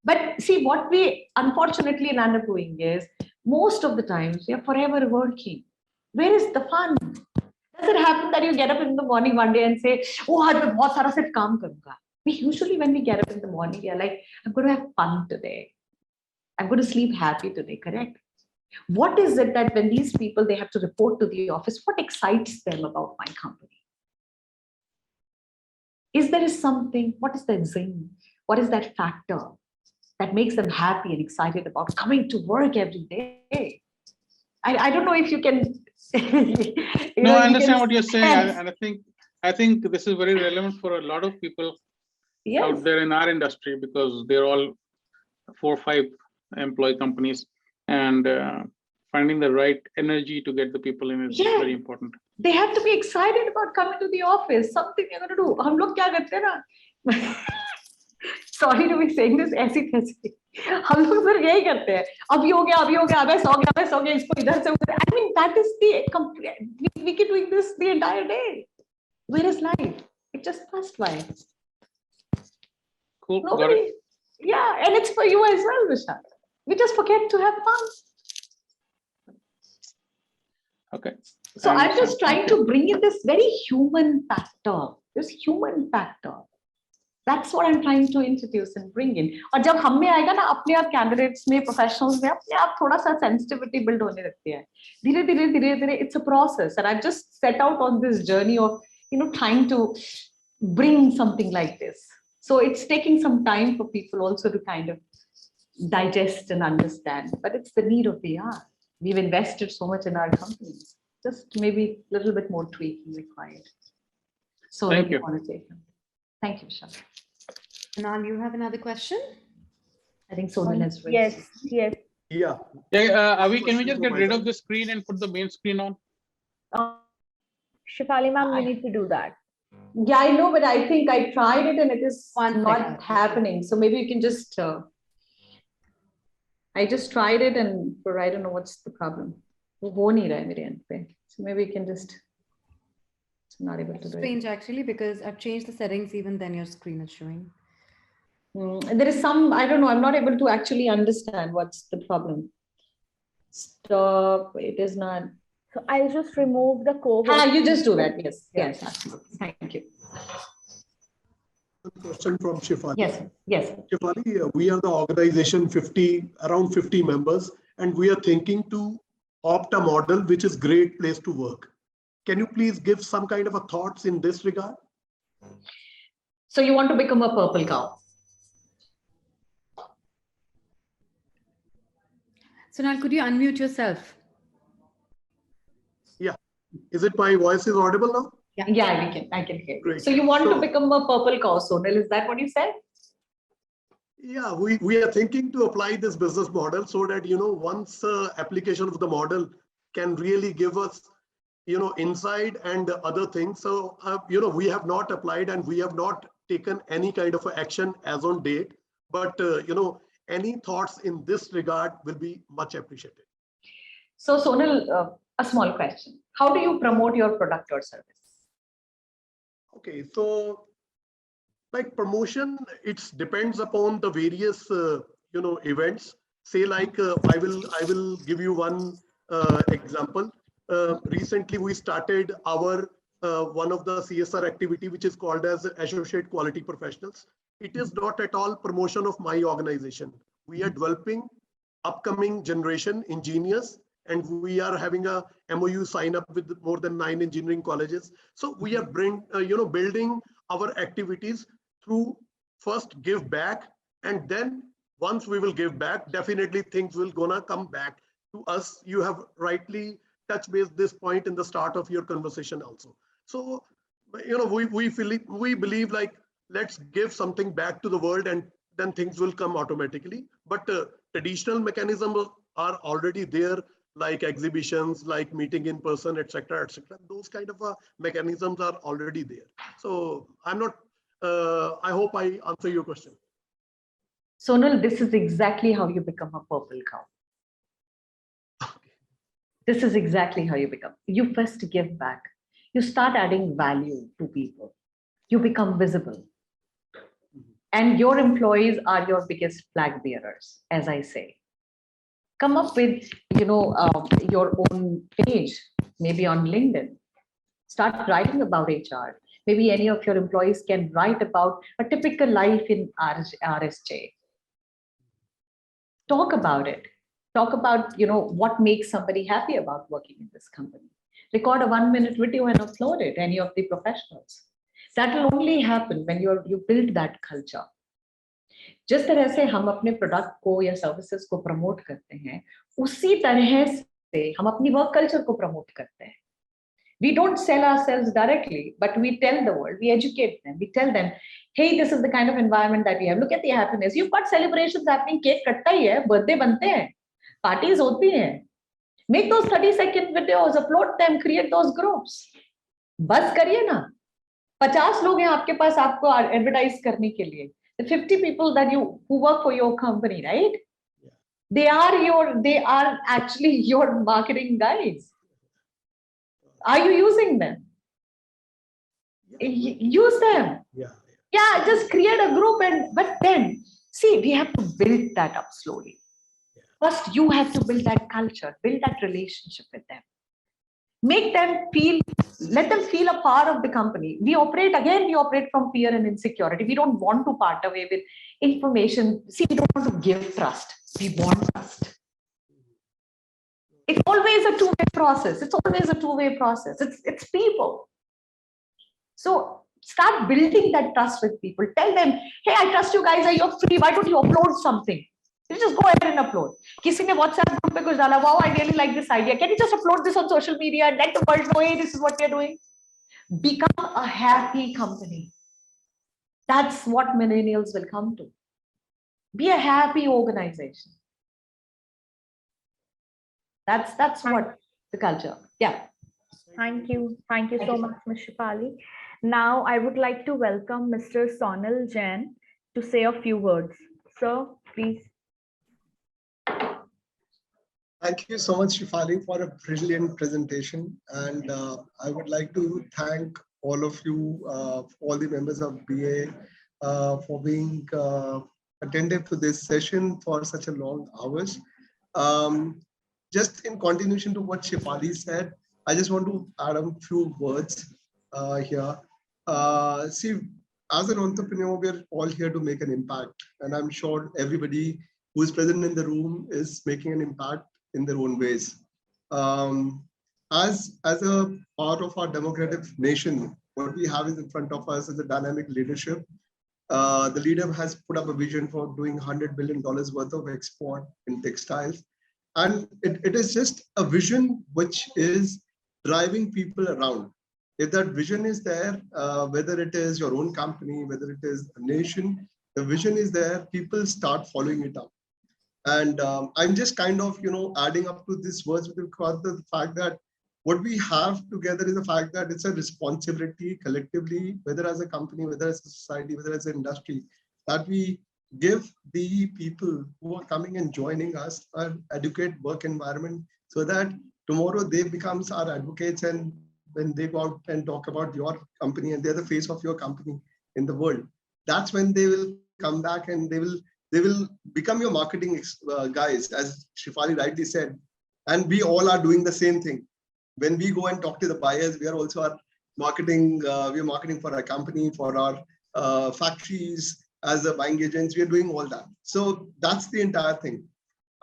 B: But see, what we unfortunately end up doing is most of the times we are forever working. Where is the fun? Does it happen that you get up in the morning one day and say, oh, I'm going to kaam karunga? Usually when we get up in the morning, we are like, I'm going to have fun today. I'm going to sleep happy today, correct? What is it that when these people, they have to report to the office, what excites them about my company? Is there something, what is that zing? What is that factor that makes them happy and excited about coming to work every day? I don't know if you can.
E: No, I understand what you're saying, and I think this is very relevant for a lot of people out there in our industry, because they're all 4 or 5 employee companies, and finding the right energy to get the people in is very important.
B: They have to be excited about coming to the office. Something they're going to do. Sorry to be saying this, ऐसी तैसी हम लोग सिर्फ यही करते हैं, अभी हो गया, अभी हो गया, अबे सो गया, इसको इधर से उधर. I mean that is the we keep doing this the entire day. Where is life? It just passed by.
E: Cool. Got
B: Nobody,
E: it.
B: yeah, and it's for you as well, Vishal. We just forget to have fun.
E: Okay.
B: So
E: I
B: I'm
E: understand.
B: just trying to bring in this very human factor, this human factor. That's what I'm trying to introduce and bring in. और जब हम में आएगा ना, अपने आप candidates में, professionals में अपने आप थोड़ा सा sensitivity build होने लगती है. धीरे धीरे it's a process, and I've just set out on this journey of trying to bring something like this. So it's taking some time for people also to kind of digest and understand, but it's the need of the hour. We've invested so much in our companies. Just maybe a little bit more tweaking required. So
E: Thank you.
B: Want to say something? Thank you, Vishal.
C: Now you have another question?
B: I think Sonal has raised.
A: Yes.
F: Yeah.
E: Yeah, Avi, can we just get rid of the screen and put the main screen on?
A: Shefali ma'am, you need to do that.
B: Yeah, I know, but I think I tried it and it is
C: One
B: not
C: second.
B: happening. So maybe you can just. I just tried it and I don't know what's the problem. So maybe you can just. It's not able to do it.
C: Strange actually, because I've changed the settings, even then your screen is showing.
B: There is some, I don't know, I'm not able to actually understand what's the problem. Stop, it is not.
A: So I'll just remove the co-host.
B: You just do that, yes, yes, absolutely. Thank you.
F: Question from Shefali.
B: Yes.
F: Shefali, we are the organization around 50 members, and we are thinking to opt a model which is great place to work. Can you please give some kind of a thoughts in this regard?
B: So you want to become a purple cow?
C: Sonal, could you unmute yourself?
F: Yeah. Is it my voice is audible now?
B: Yeah, I can hear you.
F: Great.
B: So you want to become a purple cow, Sonal, is that what you said?
F: Yeah, we are thinking to apply this business model so that, once application of the model can really give us, insight and other things. So, we have not applied and we have not taken any kind of action as on date, but, any thoughts in this regard will be much appreciated.
B: So Sonal, a small question. How do you promote your product or service?
F: Okay, so like promotion, it depends upon the various, events. Say like, I will give you one example. Recently, we started our one of the CSR activity, which is called as Associate Quality Professionals. It is not at all promotion of my organization. We are developing upcoming generation engineers, and we are having a MOU sign up with more than 9 engineering colleges. So we are building our activities through first give back, and then once we will give back, definitely things will gonna come back to us. You have rightly touched base this point in the start of your conversation also. So, we believe like, let's give something back to the world and then things will come automatically. But traditional mechanisms are already there, like exhibitions, like meeting in person, etc., etc. Those kind of mechanisms are already there. So I'm not, I hope I answer your question.
B: Sonal, this is exactly how you become a purple cow. This is exactly how you become. You first give back. You start adding value to people. You become visible. And your employees are your biggest flag bearers, as I say. Come up with, your own page, maybe on LinkedIn. Start writing about HR. Maybe any of your employees can write about a typical life in RSJ. Talk about it. Talk about, what makes somebody happy about working in this company. Record a 1-minute video and upload it, any of the professionals. That will only happen when you build that culture. जिस तरह से हम अपने product को या services को promote करते हैं, उसी तरह से हम अपनी वर्क कल्चर को प्रमोट करते हैं. We don't sell ourselves directly, but we tell the world, we educate them, we tell them, hey, this is the kind of environment that we have. Look at the happiness. You've got celebrations happening, cake katta hi hai, birthday bante hain, parties hoti hain. Make those 30-second videos, upload them, create those groups. बस करिए ना. 50 लोग हैं आपके पास आपको advertise करने के लिए. the 50 people that who work for your company, right?
F: Yeah.
B: They are actually your marketing guys. Are you using them? Use them.
F: Yeah.
B: Yeah, just create a group but then see, we have to build that up slowly. First, you have to build that culture, build that relationship with them. Make them feel, let them feel a part of the company. We operate from fear and insecurity. We don't want to part away with information. See, we don't want to give trust. We want trust. It's always a two-way process. It's people. So start building that trust with people. Tell them, hey, I trust you guys. You're free. Why don't you upload something? You just go ahead and upload. Kisi ne WhatsApp group pe kuch dala. Wow, I really like this idea. Can you just upload this on social media and let the world know, hey, this is what we are doing? Become a happy company. That's what millennials will come to. Be a happy organization. That's what the culture. Yeah.
A: Thank you. Thank you so much, Ms. Shefali. Now, I would like to welcome Mr. Sonal Jain to say a few words. Sir, please.
G: Thank you so much, Shefali, for a brilliant presentation. And I would like to thank all of you, all the members of BA, for being attentive to this session for such a long hours. Just in continuation to what Shefali said, I just want to add a few words here. See, as an entrepreneur, we're all here to make an impact. And I'm sure everybody who is present in the room is making an impact in their own ways. As a part of our democratic nation, what we have is in front of us is a dynamic leadership. The leader has put up a vision for doing $100 billion worth of export in textiles. And it is just a vision which is driving people around. If that vision is there, whether it is your own company, whether it is a nation, the vision is there, people start following it up. And I'm just kind of, adding up to this words with the fact that what we have together is the fact that it's a responsibility collectively, whether as a company, whether as a society, whether as an industry, that we give the people who are coming and joining us an adequate work environment so that tomorrow they becomes our advocates, and when they go out and talk about your company and they're the face of your company in the world, that's when they will come back and they will become your marketing guys, as Shefali rightly said. And we all are doing the same thing. When we go and talk to the buyers, we are also our marketing. We are marketing for our company, for our factories, as the buying agents. We are doing all that. So that's the entire thing.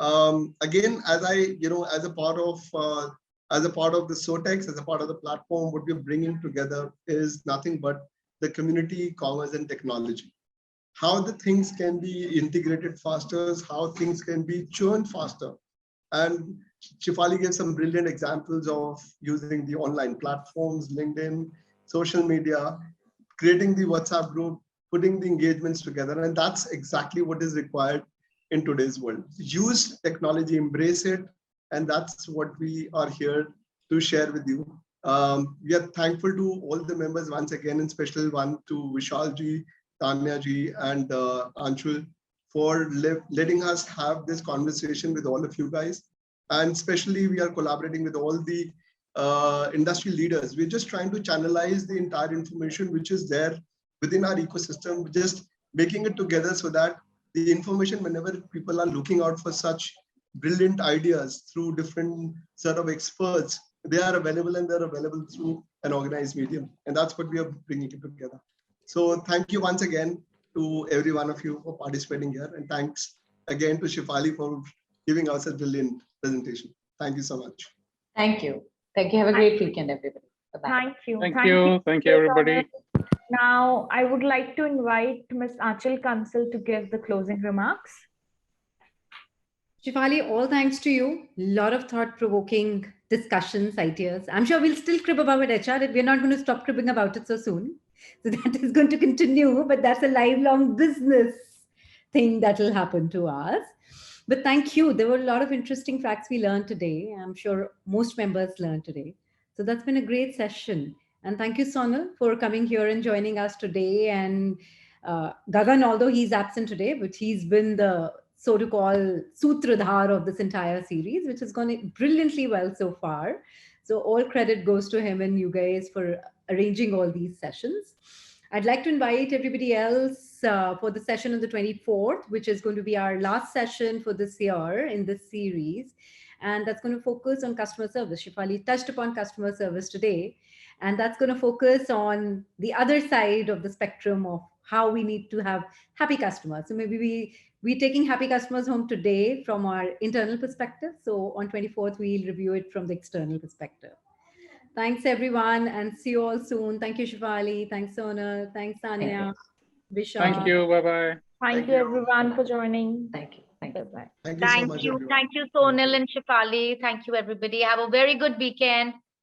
G: Again, as a part of the SOTEX, as a part of the platform, what we're bringing together is nothing but the community, commerce, and technology. How the things can be integrated faster, how things can be churned faster. And Shefali gave some brilliant examples of using the online platforms, LinkedIn, social media, creating the WhatsApp group, putting the engagements together. And that's exactly what is required in today's world. Use technology, embrace it. And that's what we are here to share with you. We are thankful to all the members once again, and special one to Vishalji, Tanya ji, and Anshul for letting us have this conversation with all of you guys. And especially we are collaborating with all the industry leaders. We're just trying to channelize the entire information which is there within our ecosystem, just making it together so that the information, whenever people are looking out for such brilliant ideas through different set of experts, they are available, and they're available through an organized medium. And that's what we are bringing it together. So thank you once again to every one of you for participating here. And thanks again to Shefali for giving us a brilliant presentation. Thank you so much.
B: Thank you. Thank you. Have a great weekend, everybody. Bye-bye.
A: Thank you.
E: Thank you, everybody.
A: Now, I would like to invite Ms. Aanchal Kansal to give the closing remarks.
C: Shefali, all thanks to you. A lot of thought-provoking discussions, ideas. I'm sure we'll still crib about HR. We're not going to stop cribbing about it so soon. So that is going to continue, but that's a lifelong business thing that will happen to us. But thank you. There were a lot of interesting facts we learned today. I'm sure most members learned today. So that's been a great session. And thank you, Sonal, for coming here and joining us today. And Gagan, although he's absent today, but he's been the so to call sutradhar of this entire series, which has gone brilliantly well so far. So all credit goes to him and you guys for arranging all these sessions. I'd like to invite everybody else for the session on the 24th, which is going to be our last session for this year in this series. And that's going to focus on customer service. Shefali touched upon customer service today. And that's going to focus on the other side of the spectrum of how we need to have happy customers. So maybe we're taking happy customers home today from our internal perspective. So on 24th, we'll review it from the external perspective. Thanks, everyone, and see you all soon. Thank you, Shefali. Thanks, Sonal. Thanks, Anya. Vishal.
E: Thank you. Bye-bye.
A: Thank you everyone for joining.
B: Thank you. Thank you.
A: Bye-bye.
G: Thank you so
D: Thank
G: much,
D: you.
G: everyone.
D: Thank you, Sonal and Shefali. Thank you, everybody. Have a very good weekend.